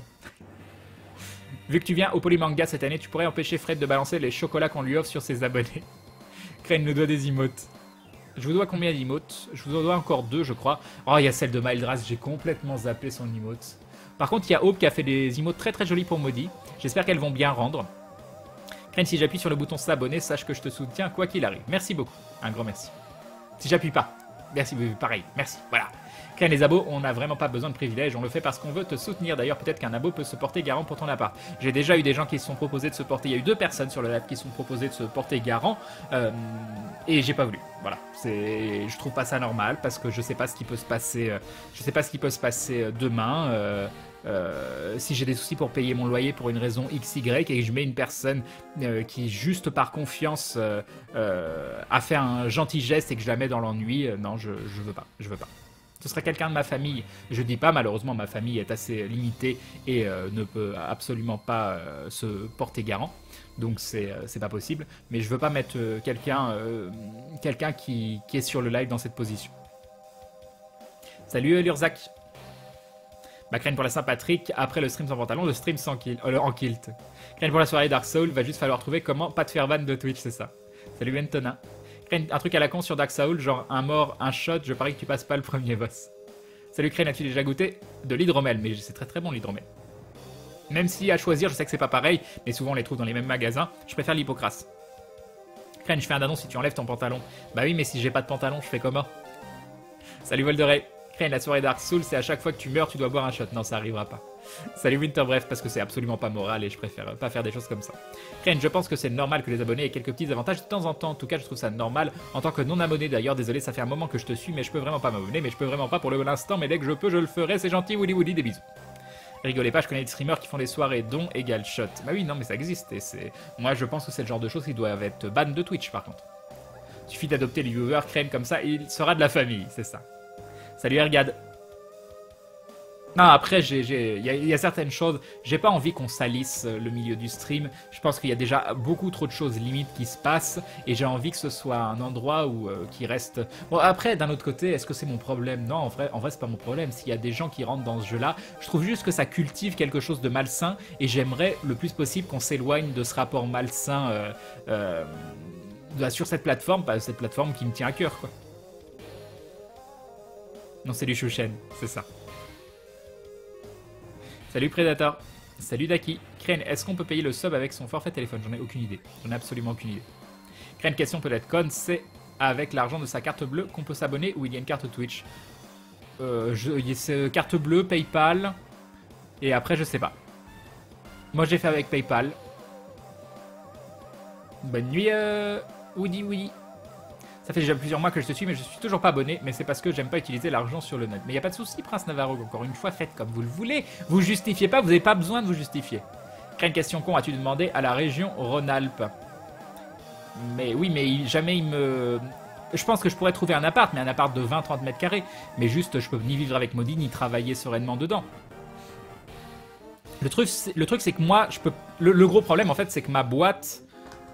Vu que tu viens au Polymanga cette année, tu pourrais empêcher Fred de balancer les chocolats qu'on lui offre sur ses abonnés. Crane nous doit des emotes. Je vous dois combien d'emotes? Je vous en dois encore 2, je crois. Oh, il y a celle de Mildras, j'ai complètement zappé son emote. Par contre, il y a Hope qui a fait des emotes très jolies pour Maudit. J'espère qu'elles vont bien rendre. Crane, si j'appuie sur le bouton s'abonner, sache que je te soutiens quoi qu'il arrive. Merci beaucoup. Un grand merci. Si j'appuie pas. Merci, pareil. Merci. Voilà. Crane, les abos, on n'a vraiment pas besoin de privilèges. On le fait parce qu'on veut te soutenir. D'ailleurs, peut-être qu'un abo peut se porter garant pour ton appart. J'ai déjà eu des gens qui se sont proposés de se porter. Il y a eu 2 personnes sur le live qui se sont proposées de se porter garant. Et j'ai pas voulu. Voilà. Je trouve pas ça normal parce que je sais pas ce qui peut se passer. Je sais pas ce qui peut se passer demain. si j'ai des soucis pour payer mon loyer pour une raison XY et que je mets une personne qui juste par confiance a fait un gentil geste et que je la mets dans l'ennui, non, je veux pas, je veux pas. Ce serait quelqu'un de ma famille. Je dis pas, malheureusement, ma famille est assez limitée et ne peut absolument pas se porter garant. Donc c'est pas possible. Mais je veux pas mettre quelqu'un qui est sur le live dans cette position. Salut Lurzac. Bah, Crane pour la Saint-Patrick, après le stream sans pantalon, le stream en kilt. Crane pour la soirée Dark Soul, va juste falloir trouver comment pas te faire ban de Twitch, c'est ça. Salut Antona. Crane, un truc à la con sur Dark Soul, genre un mort, un shot, je parie que tu passes pas le premier boss. Salut Crane, as-tu déjà goûté de l'hydromel? Mais c'est très très bon l'hydromel. Même si à choisir, je sais que c'est pas pareil, mais souvent on les trouve dans les mêmes magasins, je préfère l'hypocrase. Crane, je fais un annonce si tu enlèves ton pantalon. Bah oui, mais si j'ai pas de pantalon, je fais comment? Salut Volderay. Crane, la soirée Dark Souls, c'est à chaque fois que tu meurs, tu dois boire un shot. Non, ça arrivera pas. Salut Winter, bref, parce que c'est absolument pas moral et je préfère pas faire des choses comme ça. Crane, je pense que c'est normal que les abonnés aient quelques petits avantages de temps en temps. En tout cas, je trouve ça normal. En tant que non-abonné d'ailleurs, désolé, ça fait un moment que je te suis, mais je peux vraiment pas m'abonner, mais je peux vraiment pas pour l'instant, mais dès que je peux, je le ferai. C'est gentil, Woody Woody, des bisous. Rigolez pas, je connais des streamers qui font des soirées dons égale shot. Bah oui, non, mais ça existe. Et moi, je pense que c'est le genre de choses qui doivent être ban de Twitch, par contre. Suffit d'adopter les viewers, Crane, comme ça, il sera de la famille, c'est ça. Salut Ergad. Non, après, il y a certaines choses, j'ai pas envie qu'on salisse le milieu du stream. Je pense qu'il y a déjà beaucoup trop de choses limites qui se passent et j'ai envie que ce soit un endroit où qui reste. Bon, après, d'un autre côté, est-ce que c'est mon problème? Non, en vrai, c'est pas mon problème. S'il y a des gens qui rentrent dans ce jeu-là, je trouve juste que ça cultive quelque chose de malsain et j'aimerais le plus possible qu'on s'éloigne de ce rapport malsain sur cette plateforme qui me tient à cœur, quoi. Non, c'est du Shushen, c'est ça. Salut Predator. Salut Daki. Crane, est-ce qu'on peut payer le sub avec son forfait téléphone? J'en ai aucune idée. J'en ai absolument aucune idée. Crane, question peut-être conne, c'est avec l'argent de sa carte bleue qu'on peut s'abonner ou il y a une carte Twitch? C'est carte bleue, PayPal, et après je sais pas. Moi j'ai fait avec PayPal. Bonne nuit Woody. Ça fait déjà plusieurs mois que je te suis, mais je suis toujours pas abonné. Mais c'est parce que j'aime pas utiliser l'argent sur le net. Mais y a pas de souci, Prince Navarro. Encore une fois, faites comme vous le voulez. Vous justifiez pas, vous n'avez pas besoin de vous justifier. Quelle question con as-tu demandé à la région Rhône-Alpes? Mais oui, mais jamais il me... Je pense que je pourrais trouver un appart, mais un appart de 20-30 mètres carrés. Mais juste, je peux ni vivre avec Maudit, ni travailler sereinement dedans. Le truc, c'est que moi, je peux... Le gros problème, en fait, c'est que ma boîte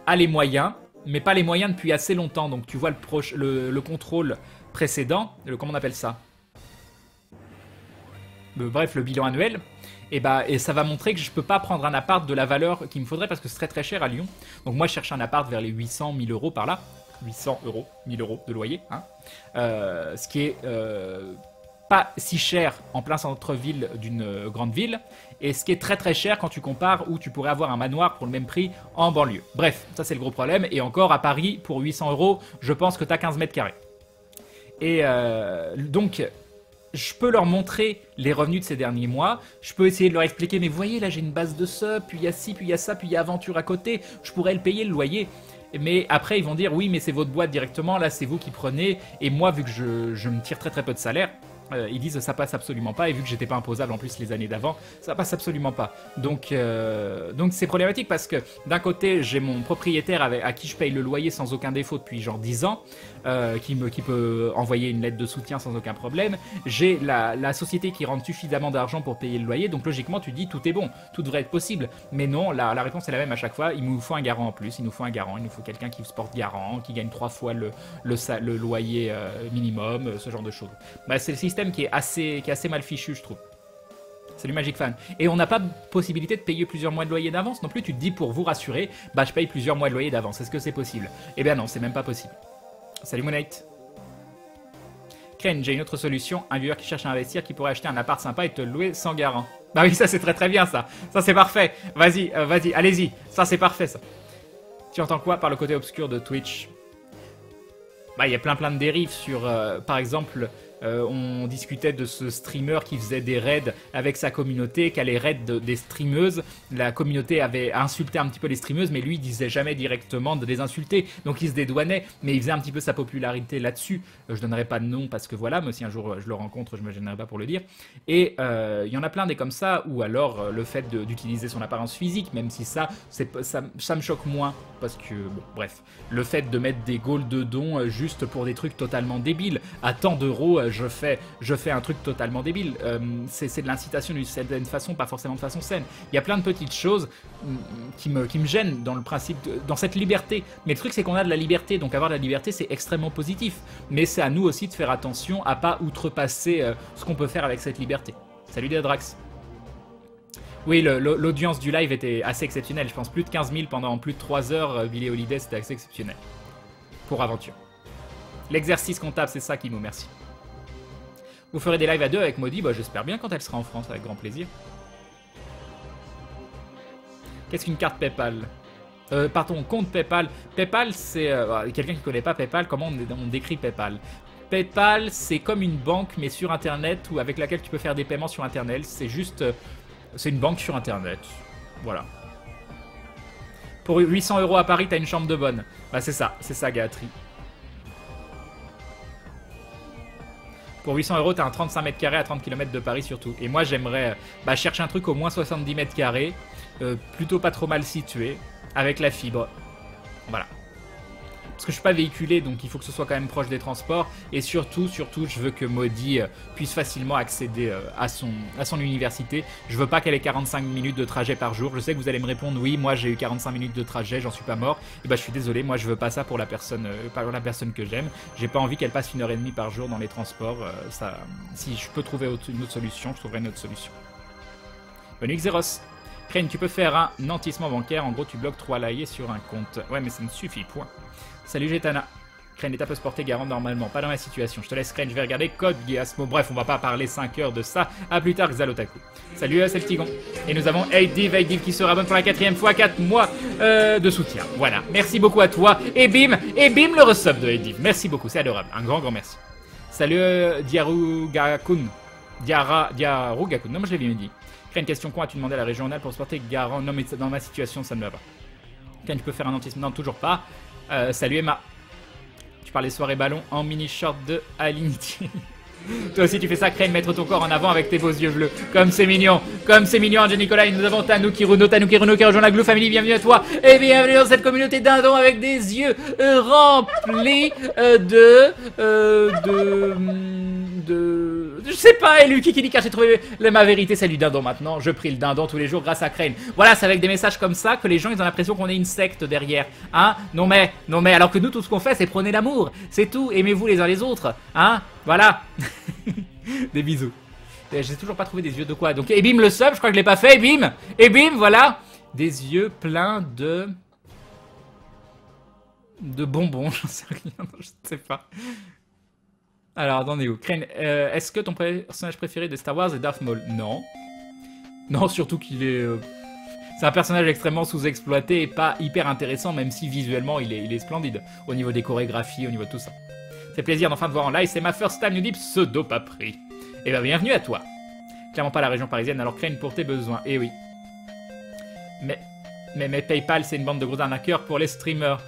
a les moyens, mais pas les moyens depuis assez longtemps. Donc tu vois le contrôle précédent, comment on appelle ça? Bref, le bilan annuel. Et ça va montrer que je peux pas prendre un appart de la valeur qu'il me faudrait parce que c'est très très cher à Lyon. Donc moi je cherche un appart vers les 800 000 euros par là. 800 euros, 1000 euros de loyer. Hein. Ce qui est pas si cher en plein centre-ville d'une grande ville. Et ce qui est très très cher quand tu compares où tu pourrais avoir un manoir pour le même prix en banlieue. Bref, ça c'est le gros problème. Et encore à Paris, pour 800 euros, je pense que tu as 15 mètres carrés. Et donc, je peux leur montrer les revenus de ces derniers mois. Je peux essayer de leur expliquer, mais voyez, là j'ai une base de sub, puis il y a ci, puis il y a ça, puis il y a Aventure à côté. Je pourrais le payer le loyer. Mais après, ils vont dire, oui, mais c'est votre boîte directement, là c'est vous qui prenez. Et moi, vu que je me tire très très peu de salaire, ils disent ça passe absolument pas, et vu que j'étais pas imposable en plus les années d'avant, ça passe absolument pas. Donc c'est problématique parce que d'un côté j'ai mon propriétaire à qui je paye le loyer sans aucun défaut depuis genre 10 ans, qui peut envoyer une lettre de soutien sans aucun problème. J'ai la société qui rentre suffisamment d'argent pour payer le loyer, donc logiquement tu dis tout est bon, tout devrait être possible. Mais non, la réponse est la même à chaque fois, il nous faut un garant en plus, il nous faut quelqu'un qui se porte garant, qui gagne 3 fois le loyer minimum, ce genre de choses. Bah, c'est le système qui est assez mal fichu, je trouve. Salut Magic Fan. Et on n'a pas possibilité de payer plusieurs mois de loyer d'avance non plus. Tu te dis pour vous rassurer, bah je paye plusieurs mois de loyer d'avance. Est-ce que c'est possible? Eh bien non, c'est même pas possible. Salut Moonite. Crane, j'ai une autre solution. Un viewer qui cherche à investir, qui pourrait acheter un appart sympa et te le louer sans garant. Bah oui, ça c'est très très bien ça. Ça c'est parfait. Vas-y, allez-y. Ça c'est parfait ça. Tu entends quoi par le côté obscur de Twitch? Bah il y a plein de dérives sur, par exemple... On discutait de ce streamer qui faisait des raids avec sa communauté, qu'à les raids des streameuses, la communauté avait insulté un petit peu les streameuses, mais lui il disait jamais directement de les insulter, donc il se dédouanait, mais il faisait un petit peu sa popularité là-dessus. Je donnerai pas de nom parce que voilà, mais si un jour je le rencontre, je me gênerai pas pour le dire. Et il y en a plein des comme ça, ou alors le fait d'utiliser son apparence physique, même si ça me choque moins, parce que bon, bref, le fait de mettre des goals de dons juste pour des trucs totalement débiles, à tant d'euros, je fais un truc totalement débile. C'est de l'incitation d'une certaine façon, pas forcément de façon saine. Il y a plein de petites choses qui me gênent dans le principe, dans cette liberté. Mais le truc, c'est qu'on a de la liberté, donc avoir de la liberté, c'est extrêmement positif. Mais c'est à nous aussi de faire attention à pas outrepasser ce qu'on peut faire avec cette liberté. Salut Dedrax. Oui, l'audience du live était assez exceptionnelle. Je pense plus de 15 000 pendant plus de 3 heures. Billy Holiday, c'était assez exceptionnel. Pour aventure. L'exercice comptable, c'est ça qui nous merci. Vous ferez des lives à deux avec Maudie? Bah, j'espère bien quand elle sera en France, avec grand plaisir. Qu'est-ce qu'une carte PayPal? Pardon, compte PayPal. PayPal, c'est... quelqu'un qui ne connaît pas PayPal, comment on décrit PayPal? PayPal, c'est comme une banque, mais sur Internet, ou avec laquelle tu peux faire des paiements sur Internet. C'est juste... c'est une banque sur Internet. Voilà. Pour 800 € à Paris, t'as une chambre de bonne. Bah, c'est ça, Gaatri. Pour 800 €, t'as un 35 mètres carrés à 30 km de Paris surtout. Et moi, j'aimerais chercher un truc au moins 70 mètres carrés, plutôt pas trop mal situé, avec la fibre. Voilà. Parce que je suis pas véhiculé, donc il faut que ce soit quand même proche des transports. Et surtout, je veux que Maudie puisse facilement accéder à son université. Je veux pas qu'elle ait 45 minutes de trajet par jour. Je sais que vous allez me répondre, oui, moi j'ai eu 45 minutes de trajet, j'en suis pas mort. Et bah je suis désolé, moi je veux pas ça pour la personne que j'aime. J'ai pas envie qu'elle passe 1h30 par jour dans les transports. Si je peux trouver une autre solution, je trouverai une autre solution. Bonne nuit Xeros. Crane, tu peux faire un nantissement bancaire. En gros, tu bloques 3 laillés sur un compte. Ouais, mais ça me suffit, point. Salut Getana. Crane, l'étape peut se porter garant normalement. Pas dans ma situation. Je te laisse Crane, je vais regarder Code Geass. Bref, on va pas parler 5 heures de ça. A plus tard, Xalotaku. Salut Celtigon. Et nous avons Aidiv qui se rabonne pour la 4e fois. 4 mois de soutien. Voilà. Merci beaucoup à toi. Et bim le resub de Aidiv. Merci beaucoup, c'est adorable. Un grand merci. Salut Diarugakun. Diarugakun. Non, moi je l'ai bien dit. Crane, question quoi as-tu demandé à la régionale pour se porter garant? Non, mais dans ma situation, ça ne va pas. Crane, tu peux faire un nantissement? Non, toujours pas. Salut Emma. Tu parles des soirées ballon en mini-short de Alinity. Toi aussi tu fais ça, Crane, mettre ton corps en avant avec tes beaux yeux bleus. Comme c'est mignon, Angel Nicolas. Et nous avons Tanuki Runo qui rejoint la Glue Family. Bienvenue à toi et bienvenue dans cette communauté dindon avec des yeux remplis je sais pas, et Lucky qui dit car j'ai trouvé ma vérité. Salut dindon maintenant, je prie le dindon tous les jours grâce à Crane. Voilà, c'est avec des messages comme ça que les gens ils ont l'impression qu'on est une secte derrière. Hein? Non mais, alors que nous tout ce qu'on fait c'est prôner l'amour. C'est tout, aimez-vous les uns les autres. Hein? Voilà. Des bisous. J'ai toujours pas trouvé des yeux de quoi. Donc, et bim le sub, je crois que je l'ai pas fait. Et bim, voilà. Des yeux pleins de bonbons, j'en sais rien, je sais pas. Alors, attendez où? Crane, est-ce que ton personnage préféré de Star Wars est Darth Maul? Non. Non, surtout qu'il est... c'est un personnage extrêmement sous-exploité et pas hyper intéressant, même si visuellement il est splendide. Au niveau des chorégraphies, au niveau de tout ça. C'est plaisir d'enfin te voir en live, c'est ma first time, nous dit Pseudo Papri. Et bah bienvenue à toi. Clairement pas la région parisienne, alors Crane pour tes besoins. Eh oui. Mais PayPal, c'est une bande de gros arnaqueurs pour les streamers.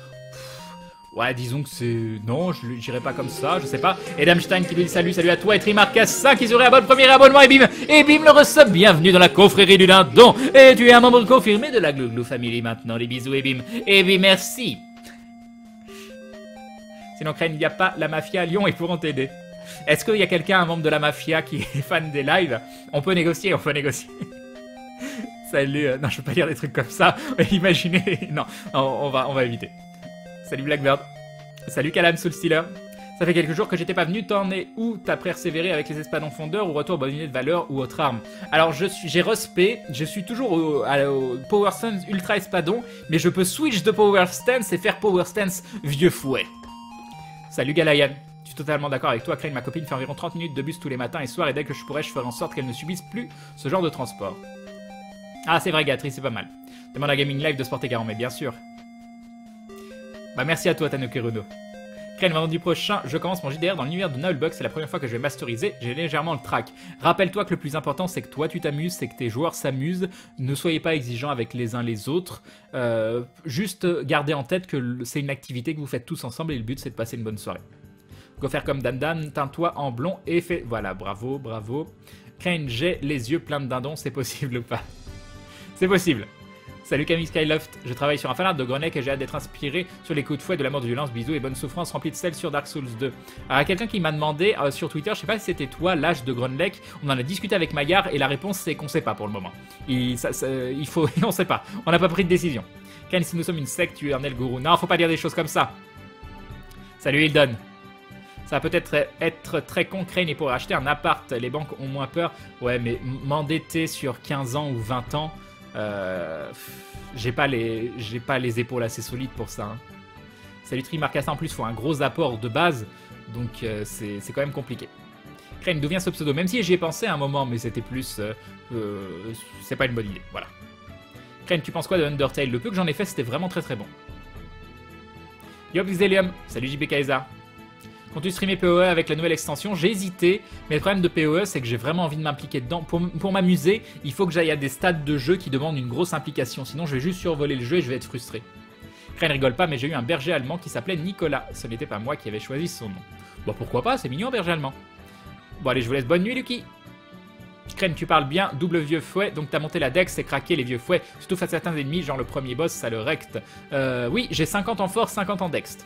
Ouais, disons que c'est... Non, je n'irai pas comme ça, je sais pas. Et Damstein qui lui dit salut à toi. Et Trimarcas5 qui se réabonne, premier abonnement. Et bim le resub. Bienvenue dans la confrérie du dindon. Et tu es un membre confirmé de la Glou Family maintenant. Les bisous et bim. Et bim, merci. Sinon, Crane, il n'y a pas la mafia à Lyon, ils pourront t'aider. Est-ce qu'il y a quelqu'un, un membre de la mafia qui est fan des lives? On peut négocier, Salut, non, je peux pas dire des trucs comme ça. Imaginez, non, on va éviter. Salut Blackbird. Salut Calam Soulstealer. Ça fait quelques jours que j'étais pas venu, t'en es où? T'as persévéré avec les espadons fondeurs ou retour aux bonnes unités de valeur ou autre arme? Alors j'ai respect, je suis toujours au Power Stance Ultra Espadon, mais je peux switch de Power Stance et faire Power Stance Vieux Fouet. Salut Galayan. Je suis totalement d'accord avec toi, Crane, ma copine fait environ 30 minutes de bus tous les matins et soirs et dès que je pourrais, je ferai en sorte qu'elle ne subisse plus ce genre de transport. Ah c'est vrai Gatri, c'est pas mal. Demande à Gaming Live de se porter garant, mais bien sûr. Bah merci à toi Tanuki Runo. Crane, vendredi prochain, je commence mon JDR dans l'univers de Nullbuck. C'est la première fois que je vais masteriser. J'ai légèrement le track. Rappelle-toi que le plus important, c'est que toi, tu t'amuses, c'est que tes joueurs s'amusent. Ne soyez pas exigeants avec les uns les autres. Juste gardez en tête que c'est une activité que vous faites tous ensemble et le but, c'est de passer une bonne soirée. Go faire comme Dan Dan, teins-toi en blond et fais... Voilà, bravo, bravo. Crane, j'ai les yeux pleins de dindons, c'est possible ou pas? C'est possible. Salut Camille Skyloft, je travaille sur un fanart de Grenec et j'ai hâte d'être inspiré sur les coups de fouet de la mort de violence, bisous et bonne souffrance remplie de sel sur Dark Souls 2. Alors il y a quelqu'un qui m'a demandé sur Twitter, je sais pas si c'était toi, l'âge de Grenec, on en a discuté avec Magar et la réponse c'est qu'on sait pas pour le moment. On sait pas, on n'a pas pris de décision. Ken, si nous sommes une secte, tu es un El Gourou. Non, faut pas dire des choses comme ça. Salut Hildon. Ça va peut-être être très con, Crane, et pour acheter un appart, les banques ont moins peur. Ouais, mais m'endetter sur 15 ans ou 20 ans... j'ai pas les épaules assez solides pour ça. Hein. Salut Trimarcassa, en plus, il faut un gros apport de base, donc c'est quand même compliqué. Crane, d'où vient ce pseudo? Même si j'y ai pensé à un moment, mais c'était plus... c'est pas une bonne idée, voilà. Crane, tu penses quoi de Undertale? Le peu que j'en ai fait, c'était vraiment très très bon. Yo Xelium, salut JBKSA. Comptes-tu streamer PoE avec la nouvelle extension? J'ai hésité, mais le problème de PoE, c'est que j'ai vraiment envie de m'impliquer dedans. Pour m'amuser, il faut que j'aille à des stades de jeu qui demandent une grosse implication. Sinon, je vais juste survoler le jeu et je vais être frustré. Crane rigole pas, mais j'ai eu un berger allemand qui s'appelait Nicolas. Ce n'était pas moi qui avais choisi son nom. Bon, pourquoi pas, c'est mignon, un berger allemand. Bon, allez, je vous laisse. Bonne nuit, Lucky. Crane, tu parles bien, double vieux fouet, donc t'as monté la dex et craqué les vieux fouets, surtout face à certains ennemis, genre le premier boss, ça le recte. Oui, j'ai 50 en force, 50 en dex.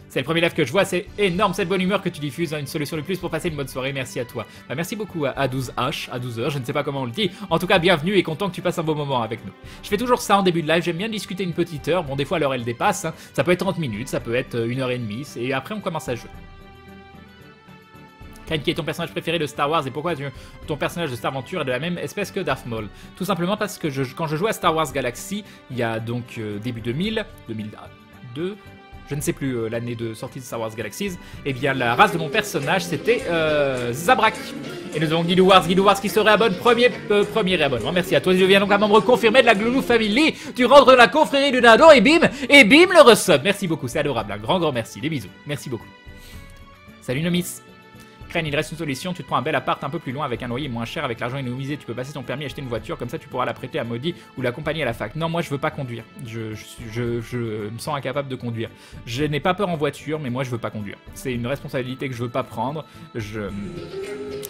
C'est le premier live que je vois, c'est énorme cette bonne humeur que tu diffuses, une solution de plus pour passer une bonne soirée, merci à toi. Bah, merci beaucoup à 12H, à 12h, je ne sais pas comment on le dit. En tout cas, bienvenue et content que tu passes un beau moment avec nous. Je fais toujours ça en début de live, j'aime bien discuter une petite heure, bon des fois l'heure elle dépasse, hein. Ça peut être 30 minutes, ça peut être 1h30, et après on commence à jouer. Crane, qui est ton personnage préféré de Star Wars et pourquoi ton personnage de Star Adventure est de la même espèce que Darth Maul? Tout simplement parce que quand je jouais à Star Wars Galaxy, il y a donc début 2000, 2002... Je ne sais plus l'année de sortie de Star Wars Galaxies, et bien la race de mon personnage c'était Zabrak. Et nous avons Guido Wars qui se réabonne, premier réabonnement. Merci à toi, je deviens donc un membre confirmé de la Glounou Family. Tu rentres dans la confrérie du Dindon et bim le resub. Merci beaucoup, c'est adorable, un grand merci, des bisous, merci beaucoup. Salut Nomis. Crane, il reste une solution, tu te prends un bel appart un peu plus loin avec un loyer moins cher, avec l'argent économisé, tu peux passer ton permis et acheter une voiture, comme ça tu pourras la prêter à Maudit ou l'accompagner à la fac. Non, moi je veux pas conduire, je me sens incapable de conduire. Je n'ai pas peur en voiture, mais moi je veux pas conduire. C'est une responsabilité que je veux pas prendre.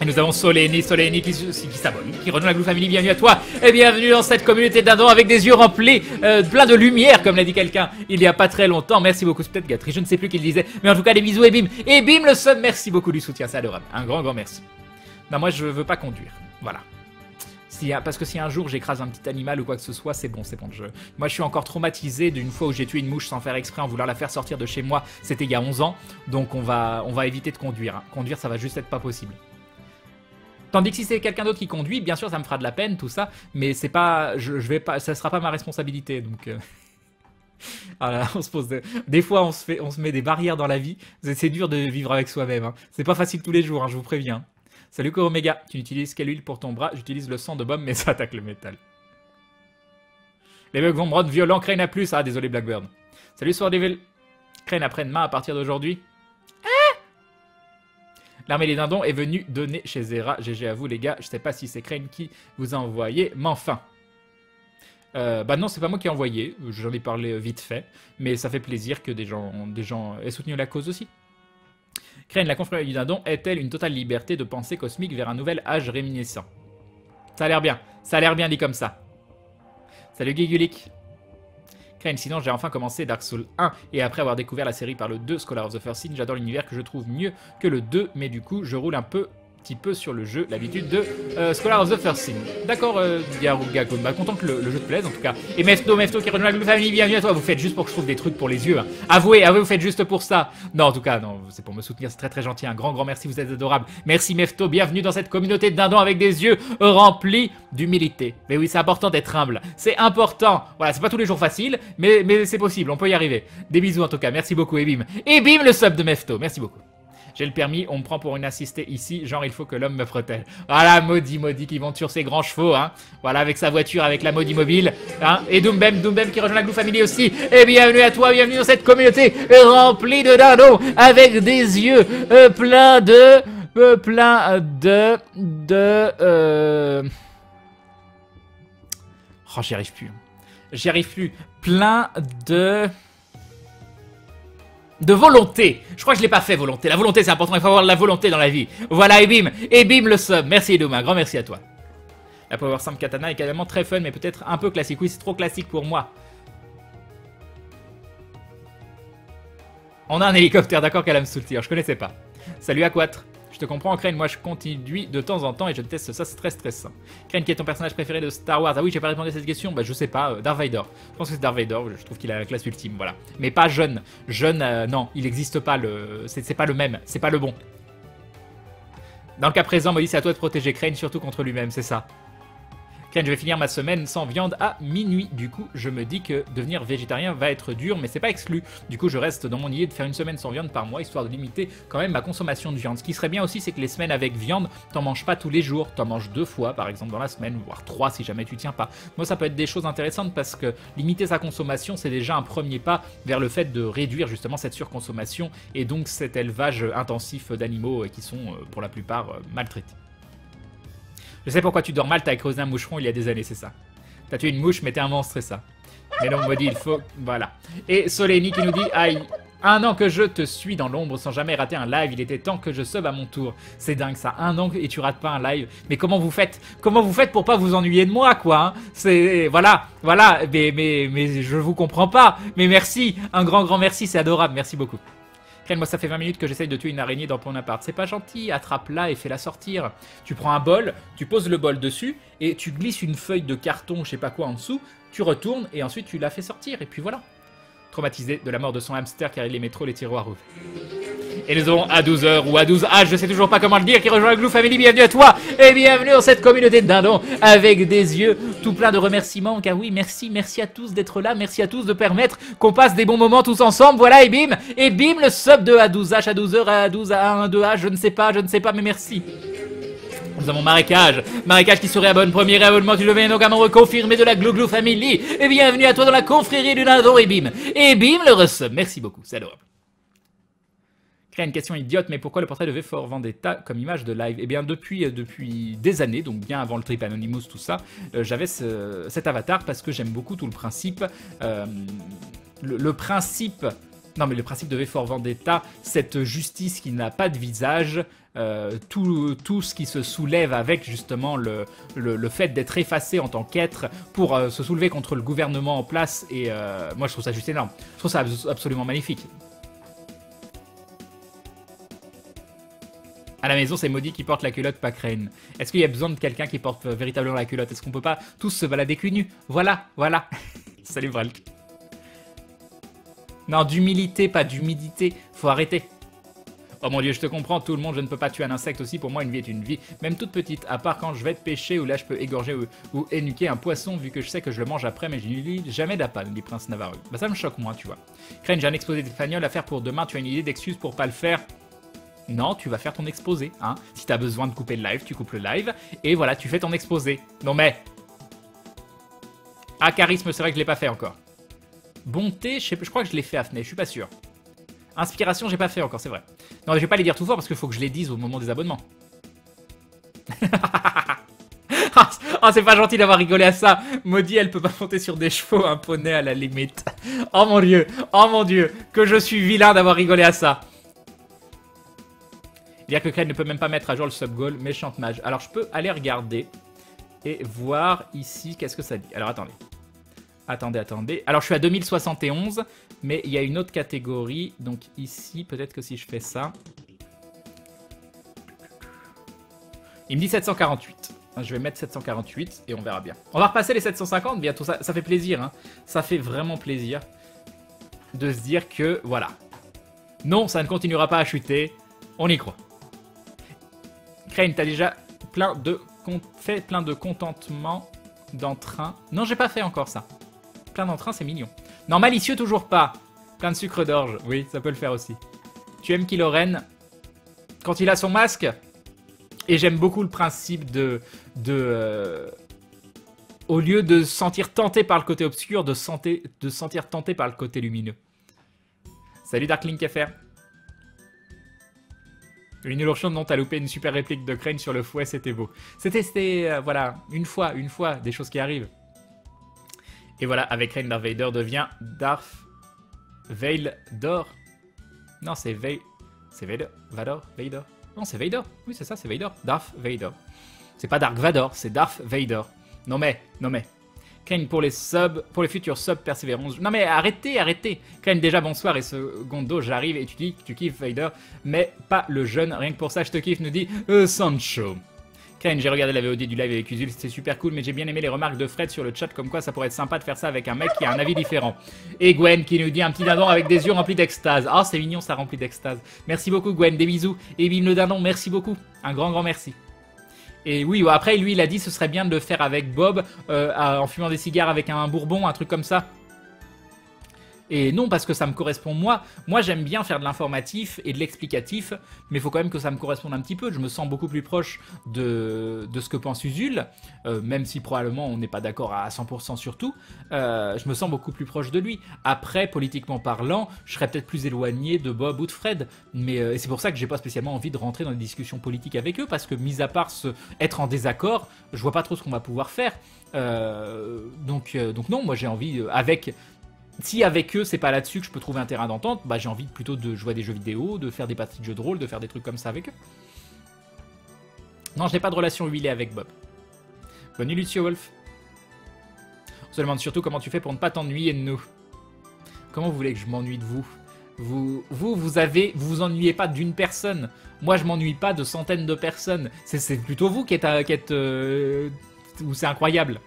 Et nous avons Soléni qui s'abonne, qui rejoint la Glou Family, bienvenue à toi, et bienvenue dans cette communauté d'Indon avec des yeux remplis, plein de lumière, comme l'a dit quelqu'un il y a pas très longtemps. Merci beaucoup, c'est peut-être Gatry, je ne sais plus qui le disait, mais en tout cas des bisous et bim le sub, merci beaucoup du soutien, c'est adorable, un grand merci. Non, moi je veux pas conduire, voilà. Parce que si un jour j'écrase un petit animal ou quoi que ce soit, c'est bon. Moi je suis encore traumatisé d'une fois où j'ai tué une mouche sans faire exprès en voulant la faire sortir de chez moi, c'était il y a 11 ans, donc on va éviter de conduire, hein. Conduire ça va juste être pas possible. Tandis que si c'est quelqu'un d'autre qui conduit, bien sûr ça me fera de la peine, tout ça, mais c'est pas, ça sera pas ma responsabilité, donc... Alors, on se pose des fois on se met des barrières dans la vie, c'est dur de vivre avec soi-même, hein. C'est pas facile tous les jours, hein, je vous préviens. Salut Koromega, tu n'utilises quelle huile pour ton bras? J'utilise le sang de Bomb mais ça attaque le métal. Les bugs vont me rendre violent, Crane à plus, ah désolé Blackbird. Salut Swordevil, Crane après-demain à partir d'aujourd'hui. L'armée des dindons est venue donner chez Zera. GG à vous les gars, je sais pas si c'est Crane qui vous a envoyé, mais enfin. Bah non, c'est pas moi qui ai envoyé, j'en ai parlé vite fait, mais ça fait plaisir que des gens aient soutenu la cause aussi. Crane, la confrérie du dindon est-elle une totale liberté de pensée cosmique vers un nouvel âge réminiscent? Ça a l'air bien dit comme ça. Salut Guigulik. Crane, sinon j'ai enfin commencé Dark Souls 1 et après avoir découvert la série par le 2 Scholar of the First Sin, j'adore l'univers que je trouve mieux que le 2, mais du coup je roule un petit peu sur le jeu, l'habitude de Scholar of the First Sin. D'accord, Yarugaku, bah content que le jeu te plaise en tout cas. Et Mefto qui rejoint la Glou Family, bienvenue à toi, vous faites juste pour que je trouve des trucs pour les yeux. Hein. Avouez, vous faites juste pour ça. Non, en tout cas, non, c'est pour me soutenir, c'est très très gentil, un grand merci, vous êtes adorable. Merci Mefto, bienvenue dans cette communauté de dindons avec des yeux remplis d'humilité. Mais oui, c'est important d'être humble, c'est important. Voilà, c'est pas tous les jours facile, mais c'est possible, on peut y arriver. Des bisous en tout cas, merci beaucoup, et bim le sub de Mefto, merci beaucoup. J'ai le permis, on me prend pour une assistée ici, genre il faut que l'homme me protège. Voilà, maudit qui monte sur ses grands chevaux, hein. Voilà, avec sa voiture, avec la maudit mobile, hein. Et Doumbem qui rejoint la Glou Family aussi. Et bienvenue à toi, bienvenue dans cette communauté remplie de dindons, avec des yeux pleins de... Oh, j'y arrive plus. J'y arrive plus. Plein de volonté. Je crois que je l'ai pas fait, volonté. La volonté, c'est important. Il faut avoir de la volonté dans la vie. Voilà, et bim. Et bim, le sub. Merci, Edoum. Un grand merci à toi. La Power Sam Katana est également très fun, mais peut-être un peu classique. Oui, c'est trop classique pour moi. On a un hélicoptère, d'accord, Kalam Soultir. Je connaissais pas. Salut à Quatre. Je te comprends, Crane, moi je conduis de temps en temps et je teste ça, c'est très stressant. Crane, qui est ton personnage préféré de Star Wars? Ah oui, j'ai pas répondu à cette question, bah je sais pas, Darth Vader. Je pense que c'est Darth Vader, je trouve qu'il a la classe ultime, voilà. Mais pas jeune. Jeune, non, il n'existe pas, c'est pas le même, c'est pas le bon. Dans le cas présent, Molly, c'est à toi de protéger Crane, surtout contre lui-même, c'est ça. Crane, je vais finir ma semaine sans viande à minuit. Du coup, je me dis que devenir végétarien va être dur, mais c'est pas exclu. Du coup, je reste dans mon idée de faire une semaine sans viande par mois, histoire de limiter quand même ma consommation de viande. Ce qui serait bien aussi, c'est que les semaines avec viande, t'en manges pas tous les jours. T'en manges 2 fois, par exemple, dans la semaine, voire 3 si jamais tu tiens pas. Moi, ça peut être des choses intéressantes parce que limiter sa consommation, c'est déjà un premier pas vers le fait de réduire justement cette surconsommation et donc cet élevage intensif d'animaux qui sont pour la plupart maltraités. Je sais pourquoi tu dors mal, t'as creusé un moucheron il y a des années, c'est ça. T'as tué une mouche, mais t'es un monstre, c'est ça. Mais non, on me dit, il faut... Voilà. Et Soléni qui nous dit, aïe, 1 an que je te suis dans l'ombre sans jamais rater un live, il était temps que je sub à mon tour. C'est dingue ça, 1 an et tu rates pas un live. Mais comment vous faites? Comment vous faites pour pas vous ennuyer de moi, quoi, hein? C'est... Voilà, mais je vous comprends pas. Mais merci, un grand merci, c'est adorable, merci beaucoup. Crane, moi ça fait 20 minutes que j'essaye de tuer une araignée dans mon appart. C'est pas gentil, attrape-la et fais-la sortir. Tu prends un bol, tu poses le bol dessus et tu glisses une feuille de carton, je sais pas quoi en dessous, tu retournes et ensuite tu la fais sortir et puis voilà. Traumatisé de la mort de son hamster car il aimait trop les tiroirs ouverts. Et nous avons A12h ou A12H, je sais toujours pas comment le dire, qui rejoint la Glou Family. Bienvenue à toi et bienvenue dans cette communauté de dindons avec des yeux tout plein de remerciements. Car oui, merci à tous d'être là, merci à tous de permettre qu'on passe des bons moments tous ensemble. Voilà, et bim, le sub de A12H, A12h, A12, A1, 2H, je ne sais pas, mais merci. Nous avons Marécage qui se réabonne, premier réabonnement, tu le viens donc à me reconfirmer de la Glou Family. Et bienvenue à toi dans la confrérie du dindon, et bim, le resub. Merci beaucoup, c'est adorable. Une question idiote, mais pourquoi le portrait de V for Vendetta comme image de live? Eh bien, depuis des années, donc bien avant le trip Anonymous, tout ça, j'avais cet avatar parce que j'aime beaucoup tout le principe. Le principe... Non, mais le principe de V for Vendetta, cette justice qui n'a pas de visage, tout ce qui se soulève avec justement le fait d'être effacé en tant qu'être pour se soulever contre le gouvernement en place. Et moi, je trouve ça juste énorme. Je trouve ça absolument magnifique. À la maison, c'est Maudit qui porte la culotte, pas Crane. Est-ce qu'il y a besoin de quelqu'un qui porte véritablement la culotte? Est-ce qu'on peut pas tous se balader cul nu? Voilà. Salut Vralk. Non, d'humilité, pas d'humidité. Faut arrêter. Oh mon dieu, je te comprends, tout le monde, je ne peux pas tuer un insecte aussi. Pour moi, une vie est une vie, même toute petite. À part quand je vais te pêcher, ou là, je peux égorger ou énuquer un poisson, vu que je sais que je le mange après, mais je ne lis jamais d'appât, dit Prince Navarro. Bah ça me choque, moi, tu vois. Crane, j'ai un exposé d'espagnol à faire pour demain. Tu as une idée d'excuse pour pas le faire? Non, tu vas faire ton exposé, hein. Si t'as besoin de couper le live, tu coupes le live. Et voilà, tu fais ton exposé. Non mais... Ah, charisme, c'est vrai que je l'ai pas fait encore. Bonté, je crois que je l'ai fait, Afné, je suis pas sûr. Inspiration, j'ai pas fait encore, c'est vrai. Non, je vais pas les dire tout fort parce qu'il faut que je les dise au moment des abonnements. Oh, c'est pas gentil d'avoir rigolé à ça. Maudit, elle peut pas monter sur des chevaux, un poney à la limite. Oh mon dieu, que je suis vilain d'avoir rigolé à ça. Dire que Crane ne peut même pas mettre à jour le sub-goal, méchante mage. Alors je peux aller regarder et voir ici qu'est-ce que ça dit. Alors attendez. Alors je suis à 2071, mais il y a une autre catégorie. Donc ici, peut-être que si je fais ça... Il me dit 748. Je vais mettre 748 et on verra bien. On va repasser les 750 bientôt, ça fait plaisir. Hein. Ça fait vraiment plaisir de se dire que, voilà. Non, ça ne continuera pas à chuter. On y croit. Crane, t'as déjà fait plein de contentement d'entrain. Non, j'ai pas fait encore ça. Plein d'entrain, c'est mignon. Non, malicieux, toujours pas. Plein de sucre d'orge. Oui, ça peut le faire aussi. Tu aimes Kylo Ren? quand il a son masque. Et j'aime beaucoup le principe au lieu de se sentir tenté par le côté obscur, de se sentir tenté par le côté lumineux. Salut Darklink FR. Une illusion dont t'as loupé une super réplique de Crane sur le fouet, c'était beau. C'était voilà, une fois, des choses qui arrivent. Et voilà, avec Crane, Darth Vader devient Darth Vader. Non, c'est Vader. Vader. Non, c'est Vader. Oui, c'est ça, c'est Vader. Darth Vader. C'est pas Dark Vador, c'est Darth Vader. Non mais. Crane pour les futurs subs Persévérance. Non mais arrêtez. Crane déjà bonsoir et secondo, j'arrive et tu dis que tu kiffes Vader, mais pas le jeune. Rien que pour ça, je te kiffe, nous dit Sancho. Crane, j'ai regardé la VOD du live avec Usul, c'était super cool, mais j'ai bien aimé les remarques de Fred sur le chat, comme quoi ça pourrait être sympa de faire ça avec un mec qui a un avis différent. Et Gwen qui nous dit un petit dindon avec des yeux remplis d'extase. Ah, c'est mignon, ça remplit d'extase. Merci beaucoup Gwen, des bisous. Et Bim le dindon, merci beaucoup. Un grand merci. Et oui, après, lui, il a dit ce serait bien de le faire avec Bob, en fumant des cigares avec un bourbon, un truc comme ça. Et non, parce que ça me correspond moi. Moi, j'aime bien faire de l'informatif et de l'explicatif, mais il faut quand même que ça me corresponde un petit peu. Je me sens beaucoup plus proche de ce que pense Usul, même si probablement on n'est pas d'accord à 100% sur tout. Je me sens beaucoup plus proche de lui. Après, politiquement parlant, je serais peut-être plus éloigné de Bob ou de Fred. Mais et c'est pour ça que j'ai pas spécialement envie de rentrer dans des discussions politiques avec eux, parce que mis à part être en désaccord, je vois pas trop ce qu'on va pouvoir faire. Donc non, moi j'ai envie Si avec eux, c'est pas là-dessus que je peux trouver un terrain d'entente, bah j'ai envie plutôt de jouer à des jeux vidéo, de faire des parties de jeux de rôle, de faire des trucs comme ça avec eux. Non, je n'ai pas de relation huilée avec Bob. Bonne nuit, Lucio Wolf. On se demande surtout comment tu fais pour ne pas t'ennuyer de nous. Comment vous voulez que je m'ennuie de vous? Vous vous ennuyez pas d'une personne. Moi, je m'ennuie pas de centaines de personnes. C'est plutôt vous qui êtes où c'est incroyable.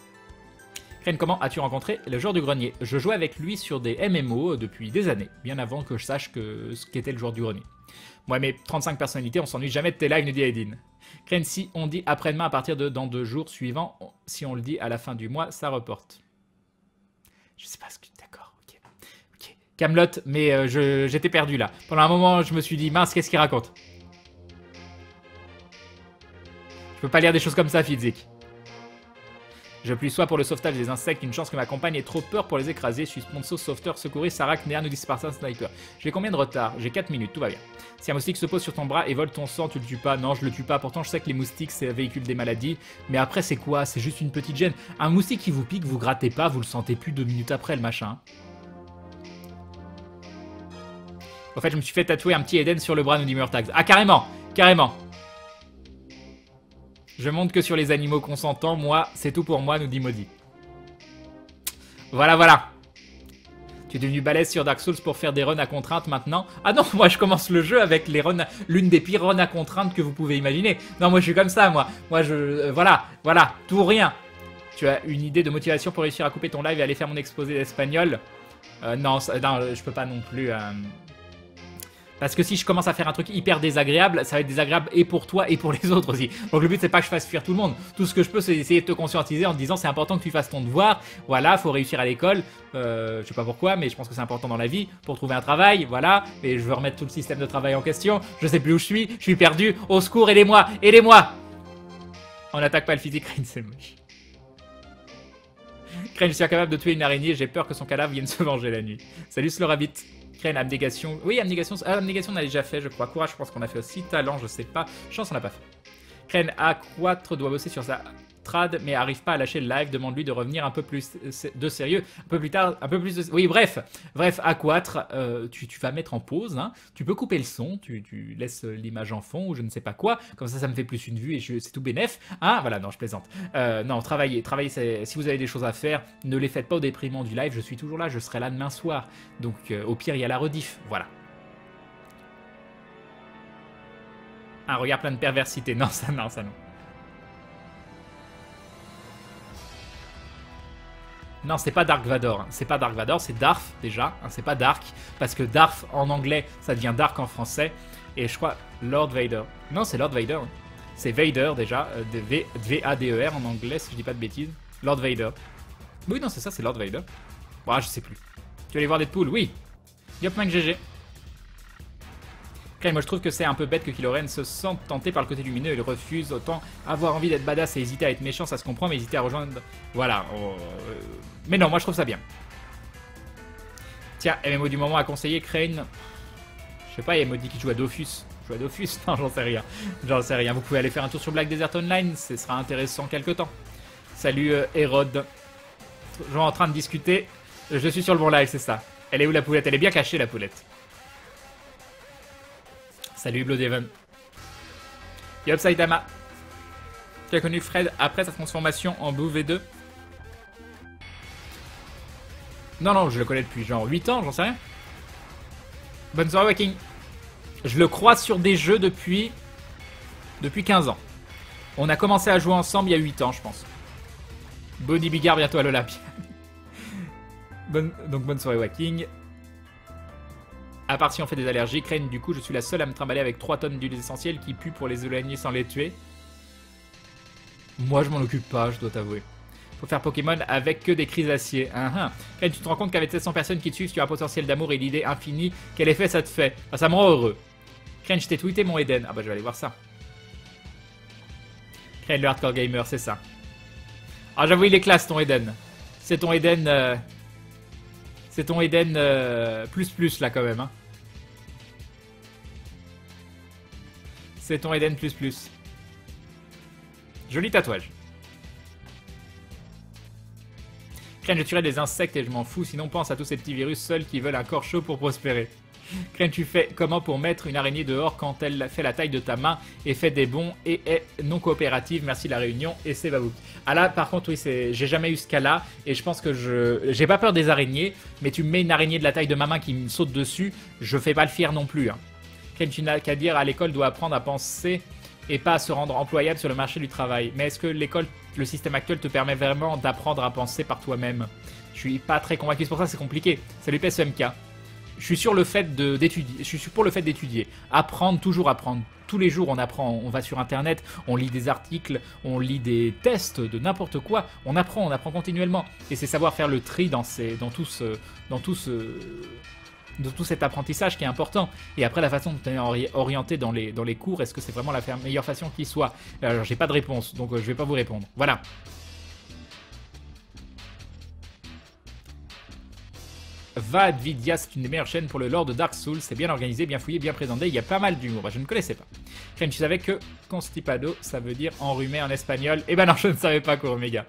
Crane, comment as-tu rencontré le joueur du grenier? Je jouais avec lui sur des MMO depuis des années, bien avant que je sache ce qu'était le joueur du grenier. Moi, mes 35 personnalités, on s'ennuie jamais de tes lives, nous dit Aidin. Crane, si on dit après-demain à partir de dans 2 jours suivants, si on le dit à la fin du mois, ça reporte. Je sais pas ce que... D'accord, ok. Camelot, mais j'étais perdu là. Pendant un moment, je me suis dit, mince, qu'est-ce qu'il raconte? Je peux pas lire des choses comme ça, Fidzik. Je plie soit pour le sauvetage des insectes, une chance que ma compagne ait trop peur pour les écraser. Je suis sponsor, sauveteur, secouriste, Sarah Kner, nous dit Spartan Sniper. J'ai combien de retard? J'ai 4 minutes, tout va bien. Si un moustique se pose sur ton bras et vole ton sang, tu le tues pas? Non, je le tue pas. Pourtant, je sais que les moustiques, c'est véhicule des maladies. Mais après, c'est quoi? C'est juste une petite gêne. Un moustique qui vous pique, vous grattez pas, vous le sentez plus 2 minutes après, le machin. En fait, je me suis fait tatouer un petit Eden sur le bras, nous dit Murtax. Ah, carrément. Je monte que sur les animaux consentants, moi, c'est tout pour moi, nous dit Maudit. Voilà. Tu es devenu balèze sur Dark Souls pour faire des runs à contrainte maintenant. Ah non, moi je commence le jeu avec les runs, l'une des pires runs à contrainte que vous pouvez imaginer. Non, moi je suis comme ça, moi. Moi voilà, tout ou rien. Tu as une idée de motivation pour réussir à couper ton live et aller faire mon exposé d'espagnol? Non, je peux pas non plus... Parce que si je commence à faire un truc hyper désagréable, ça va être désagréable et pour toi et pour les autres aussi. Donc le but c'est pas que je fasse fuir tout le monde. Tout ce que je peux c'est essayer de te conscientiser en te disant c'est important que tu fasses ton devoir. Voilà, faut réussir à l'école. Je sais pas pourquoi, mais je pense que c'est important dans la vie pour trouver un travail. Voilà, et je veux remettre tout le système de travail en question. Je sais plus où je suis perdu. Au secours, aidez-moi. On n'attaque pas le physique, Crane, c'est moche. Crane, je suis incapable de tuer une araignée. J'ai peur que son cadavre vienne se venger la nuit. Salut Slorabit. Crane, abnégation. Oui, abnégation. Abnégation, on a déjà fait, je crois. Courage, je pense qu'on a fait aussi. Talent, je sais pas. Chance, on n'a pas fait. Crane A4 doit bosser sur sa trad, mais arrive pas à lâcher le live. Demande-lui de revenir un peu plus de sérieux. Un peu plus tard, un peu plus de... Oui, bref, A4, tu vas mettre en pause. Hein. Tu peux couper le son. Tu laisses l'image en fond ou je ne sais pas quoi. Comme ça me fait plus une vue et c'est tout bénef. Hein, voilà, non, je plaisante. Non, travaillez. Si vous avez des choses à faire, ne les faites pas au déprimant du live. Je suis toujours là. Je serai là demain soir. Donc, au pire, il y a la rediff. Voilà. Un regard plein de perversité. Non, ça non. Non, c'est pas Dark Vador. C'est pas Dark Vador, c'est Darth déjà. Hein, c'est pas Dark. Parce que Darth en anglais, ça devient Dark en français. Et je crois Lord Vader. Non, c'est Lord Vader. C'est Vader déjà. V-A-D-E-R en anglais, si je dis pas de bêtises. Lord Vader. Oui, non, c'est ça, c'est Lord Vader. Bon, je sais plus. Tu vas aller voir Deadpool? Oui. Yop, mec, GG. Crane, moi je trouve que c'est un peu bête que Kylo Ren se sente tenté par le côté lumineux et il refuse. Autant avoir envie d'être badass et hésiter à être méchant, ça se comprend, mais hésiter à rejoindre... Voilà. Mais non, moi je trouve ça bien. Tiens, MMO du moment à conseiller, Crane. Je sais pas, il y a Maudit qui joue à Dofus. Joue à Dofus? Non, j'en sais rien. J'en sais rien. Vous pouvez aller faire un tour sur Black Desert Online, ce sera intéressant quelque temps. Salut Hérode. Toujours en train de discuter. Je suis sur le bon live, c'est ça. Elle est où la poulette? Elle est bien cachée la poulette. Salut Bloodhaven. Yop Saitama. Tu as connu Fred après sa transformation en Boo V2? Non, je le connais depuis genre 8 ans, j'en sais rien. Bonne soirée Waking. Je le croise sur des jeux depuis 15 ans. On a commencé à jouer ensemble il y a 8 ans, je pense. Body Bigard bientôt à l'Olympia. Donc bonne soirée Waking. À part si on fait des allergies, Crane, du coup, je suis la seule à me trimballer avec 3 tonnes d'huiles essentielles qui puent pour les éloigner sans les tuer. Moi, je m'en occupe pas, je dois t'avouer. Faut faire Pokémon avec que des crisaciers. Crane, tu te rends compte qu'avec 700 personnes qui te suivent, tu as un potentiel d'amour et l'idée infinie. Quel effet ça te fait? Ça me rend heureux. Crane, je t'ai tweeté mon Eden. Ah bah, je vais aller voir ça. Crane, le hardcore gamer, c'est ça. Ah, j'avoue, il est classe ton Eden. C'est ton Eden... C'est ton Eden plus là quand même. Hein. C'est ton Eden plus. Joli tatouage. Crane, je tuerai des insectes et je m'en fous, sinon pense à tous ces petits virus seuls qui veulent un corps chaud pour prospérer. Crane, tu fais comment pour mettre une araignée dehors quand elle fait la taille de ta main et fait des bonds et est non coopérative? Merci la réunion et c'est Babouk. Ah là, par contre, oui, j'ai jamais eu ce cas-là et je pense que j'ai pas peur des araignées, mais tu me mets une araignée de la taille de ma main qui me saute dessus, je fais pas le fier non plus. Hein. Crane, tu n'as qu'à dire à l'école doit apprendre à penser et pas à se rendre employable sur le marché du travail. Mais est-ce que l'école, le système actuel te permet vraiment d'apprendre à penser par toi-même? Je suis pas très convaincu, c'est pour ça que c'est compliqué. Salut PSMK. Je suis sur le fait d'étudier. Je suis pour le fait d'étudier. Apprendre, toujours apprendre. Tous les jours, on apprend. On va sur Internet, on lit des articles, on lit des tests de n'importe quoi. On apprend continuellement. Et c'est savoir faire le tri dans tout cet apprentissage qui est important. Et après, la façon dont on est orienté dans les cours, est-ce que c'est vraiment la meilleure façon qui soit? Alors, j'ai pas de réponse, donc je vais pas vous répondre. Voilà. Vadvidia, c'est une des meilleures chaînes pour le lore de Dark Souls. C'est bien organisé, bien fouillé, bien présenté. Il y a pas mal d'humour. Je ne connaissais pas. Crane, tu savais que constipado, ça veut dire enrhumé en espagnol? Eh ben non, je ne savais pas, Kuromega.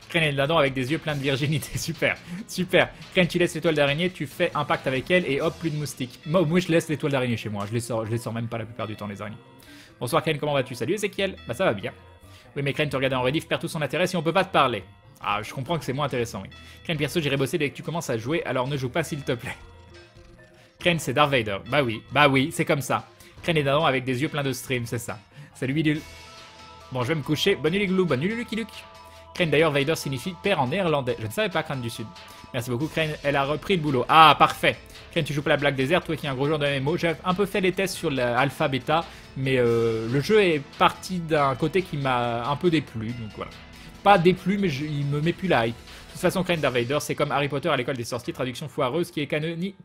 Crane est là-dedans avec des yeux pleins de virginité. Super, super. Crane, tu laisses l'étoile d'araignée, tu fais un pacte avec elle et hop, plus de moustiques. Moi, je laisse l'étoile d'araignée chez moi. Je les sors même pas la plupart du temps, les araignées. Bonsoir, Crane, comment vas-tu? Salut, Ezekiel. Bah, ça va bien. Oui, mais Crane, te regarder en rediff perd tout son intérêt si on peut pas te parler. Ah, je comprends que c'est moins intéressant, oui. Crane, perso, j'irai bosser dès que tu commences à jouer, alors ne joue pas s'il te plaît. Crane, c'est Darth Vader. Bah oui, c'est comme ça. Crane est d'adon avec des yeux pleins de stream, c'est ça. Salut Bidule. Bon, je vais me coucher. Bonne nuit les glous, bonne nuit Lucky Luke. Crane, d'ailleurs, Vader signifie père en néerlandais. Je ne savais pas, Crane du Sud. Merci beaucoup, Crane, elle a repris le boulot. Ah, parfait. Crane, tu joues pas la Black Desert, toi qui es un gros joueur de MMO. J'ai un peu fait les tests sur l'alpha bêta, mais le jeu est parti d'un côté qui m'a un peu déplu, donc voilà. Pas déplu, mais il me met plus la hype. De toute façon, Crane, Darth Vader, c'est comme Harry Potter à l'école des sorciers, traduction foireuse qui est canonique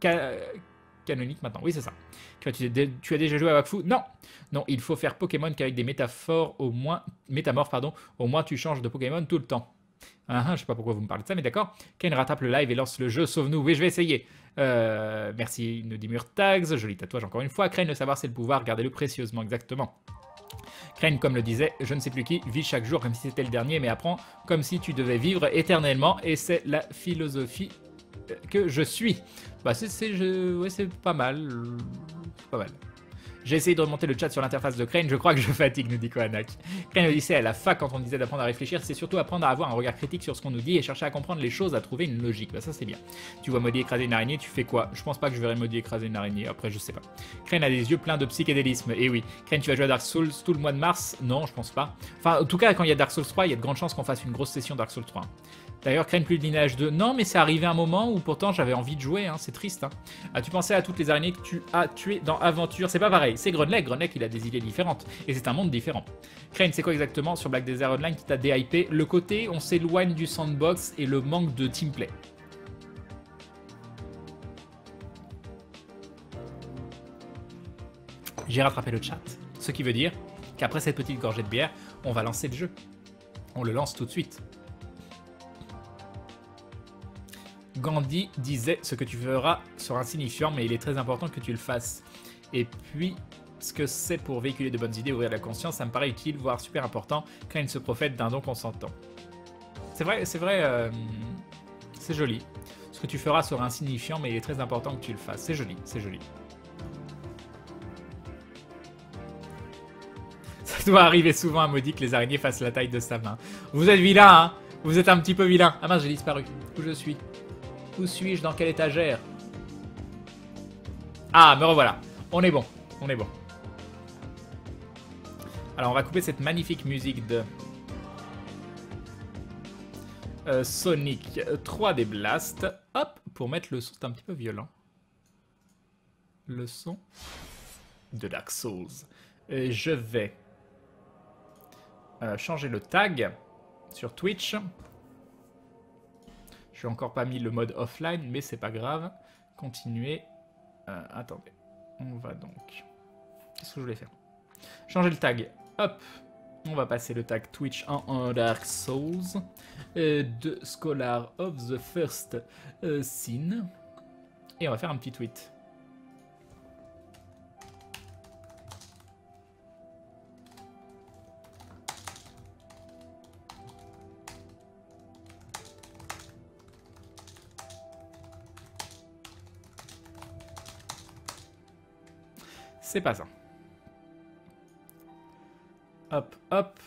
maintenant. Oui, c'est ça. Tu as déjà joué à Wakfu? Non. Non, il faut faire Pokémon qu'avec des métamorphes, au moins tu changes de Pokémon tout le temps. Je sais pas pourquoi vous me parlez de ça, mais d'accord. Kane rattrape le live et lance le jeu, sauve-nous. Oui, je vais essayer. Merci, nous dit Murtags. Joli tatouage encore une fois. Crane, le savoir, c'est le pouvoir. Gardez-le précieusement, exactement. Crane, comme le disait je ne sais plus qui, vis chaque jour comme si c'était le dernier, mais apprends comme si tu devais vivre éternellement. Et c'est la philosophie que je suis. Bah, c'est pas mal. C'est pas mal. J'ai essayé de remonter le chat sur l'interface de Crane, je crois que je fatigue, nous dit Kohanak. Crane le disait à la fac quand on disait d'apprendre à réfléchir, c'est surtout apprendre à avoir un regard critique sur ce qu'on nous dit et chercher à comprendre les choses, à trouver une logique. Bah ça c'est bien. Tu vois Maudit écraser une araignée, tu fais quoi? Je pense pas que je verrai Maudit écraser une araignée, après je sais pas. Crane a des yeux pleins de psychédélisme, et oui. Crane, tu vas jouer à Dark Souls tout le mois de mars? Non, je pense pas. Enfin, en tout cas, quand il y a Dark Souls 3, il y a de grandes chances qu'on fasse une grosse session Dark Souls 3. D'ailleurs, Crane plus de linéage 2. Non, mais c'est arrivé un moment où pourtant j'avais envie de jouer, hein. C'est triste. Hein. As-tu pensé à toutes les araignées que tu as tuées dans Aventure? C'est pas pareil, c'est Grunlek. Grunlek, il a des idées différentes. Et c'est un monde différent. Crane, c'est quoi exactement sur Black Desert Online qui t'a déhypé? Le côté, on s'éloigne du sandbox et le manque de teamplay. J'ai rattrapé le chat. Ce qui veut dire qu'après cette petite gorgée de bière, on va lancer le jeu. On le lance tout de suite. Gandhi disait « Ce que tu feras sera insignifiant, mais il est très important que tu le fasses. » Et puis, ce que c'est pour véhiculer de bonnes idées, ouvrir la conscience, ça me paraît utile, voire super important, quand il se prophète d'un don consentant. C'est vrai, c'est joli. Ce que tu feras sera insignifiant, mais il est très important que tu le fasses. C'est joli, c'est joli. Ça doit arriver souvent à Maudit que les araignées fassent la taille de sa main. Vous êtes vilain, hein? Vous êtes un petit peu vilain. Ah mince, j'ai disparu. Où je suis? Où suis-je? Dans quelle étagère? Ah, me revoilà. On est bon, on est bon. Alors, on va couper cette magnifique musique de Sonic 3D Blast. Hop, pour mettre le son, c'est un petit peu violent. Le son de Dark Souls. Je vais changer le tag sur Twitch. Je n'ai encore pas mis le mode offline, mais c'est pas grave. Continuer. Attendez. On va donc... Qu'est-ce que je voulais faire? Changer le tag. Hop. On va passer le tag Twitch en Dark Souls. De Scholar of the First Sin. Et on va faire un petit tweet. C'est pas ça. Hop, hop.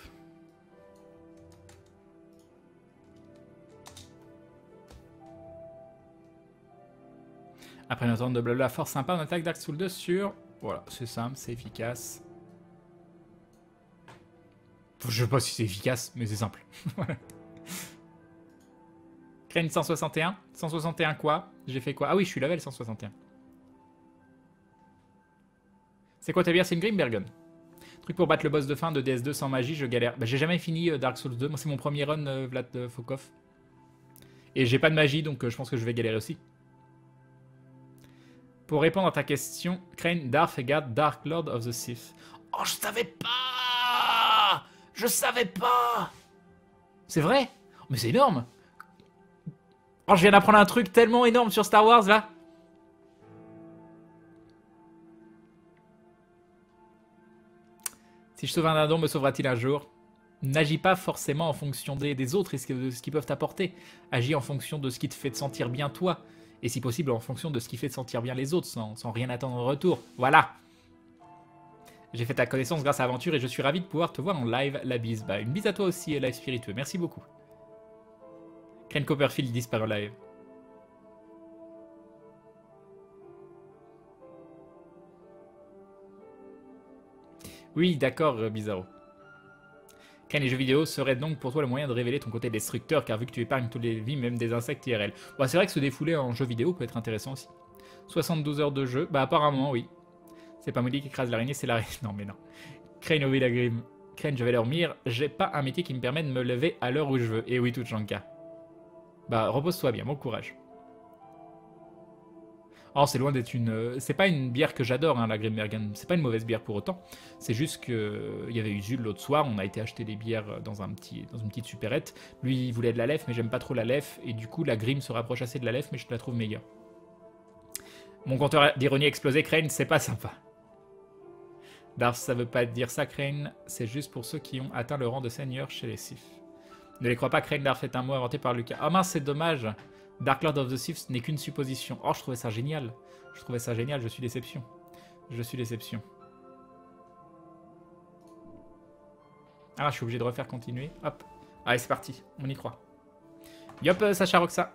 Après une temps de blabla fort sympa, on attaque Dark Souls 2 sur... Voilà, c'est simple, c'est efficace. Enfin, je sais pas si c'est efficace, mais c'est simple. Crane 161. 161 quoi? J'ai fait quoi? Ah oui, je suis level 161. C'est quoi ta bière? C'est une Grimbergen. Truc pour battre le boss de fin de DS2 sans magie, je galère. Bah, j'ai jamais fini Dark Souls 2. Moi, c'est mon premier run, Vlad Fokov. Et j'ai pas de magie, donc je pense que je vais galérer aussi. Pour répondre à ta question, Crane, Darfegard, Dark Lord of the Sith. Oh, je savais pas! Je savais pas! C'est vrai? Mais c'est énorme! Oh, je viens d'apprendre un truc tellement énorme sur Star Wars, là! Si je sauve un dindon, me sauvera-t-il un jour? N'agis pas forcément en fonction des autres et de ce qu'ils peuvent t'apporter. Agis en fonction de ce qui te fait te sentir bien toi. Et si possible, en fonction de ce qui fait te sentir bien les autres, sans rien attendre en retour. Voilà. J'ai fait ta connaissance grâce à Aventure et je suis ravi de pouvoir te voir en live. La bise. Bah, une bise à toi aussi, live spiritueux. Merci beaucoup. Crane Copperfield disparaît en live. Oui, d'accord, Bizarro. Crane, les jeux vidéo seraient donc pour toi le moyen de révéler ton côté destructeur, car vu que tu épargnes toutes les vies, même des insectes IRL. Bon, c'est vrai que se défouler en jeu vidéo peut être intéressant aussi. 72 heures de jeu, bah apparemment, oui. C'est pas Molly qui écrase l'araignée, c'est l'araignée. Non, mais non. Crane, oui, la grime. Crane, je vais dormir. J'ai pas un métier qui me permet de me lever à l'heure où je veux. Et oui, tout Janka. Bah, repose-toi bien, bon courage. Oh, c'est loin d'être une... C'est pas une bière que j'adore, hein, la Grimbergen. C'est pas une mauvaise bière pour autant. C'est juste qu'il y avait Usul l'autre soir, on a été acheter des bières dans une petite supérette. Lui, il voulait de la lef, mais j'aime pas trop la lef. Et du coup, la Grim se rapproche assez de la lef, mais je la trouve meilleure. Mon compteur d'ironie a explosé, Crane, c'est pas sympa. Darth, ça veut pas dire ça, Crane. C'est juste pour ceux qui ont atteint le rang de seigneur chez les Sith. Ne les crois pas, Crane, Darth est un mot inventé par Lucas. Ah mince, c'est dommage. Dark Lord of the Sith n'est qu'une supposition. Oh, je trouvais ça génial. Je trouvais ça génial, je suis déception. Je suis déception. Ah, je suis obligé de refaire continuer. Hop. Allez, c'est parti. On y croit. Yop, Sacha Roxa.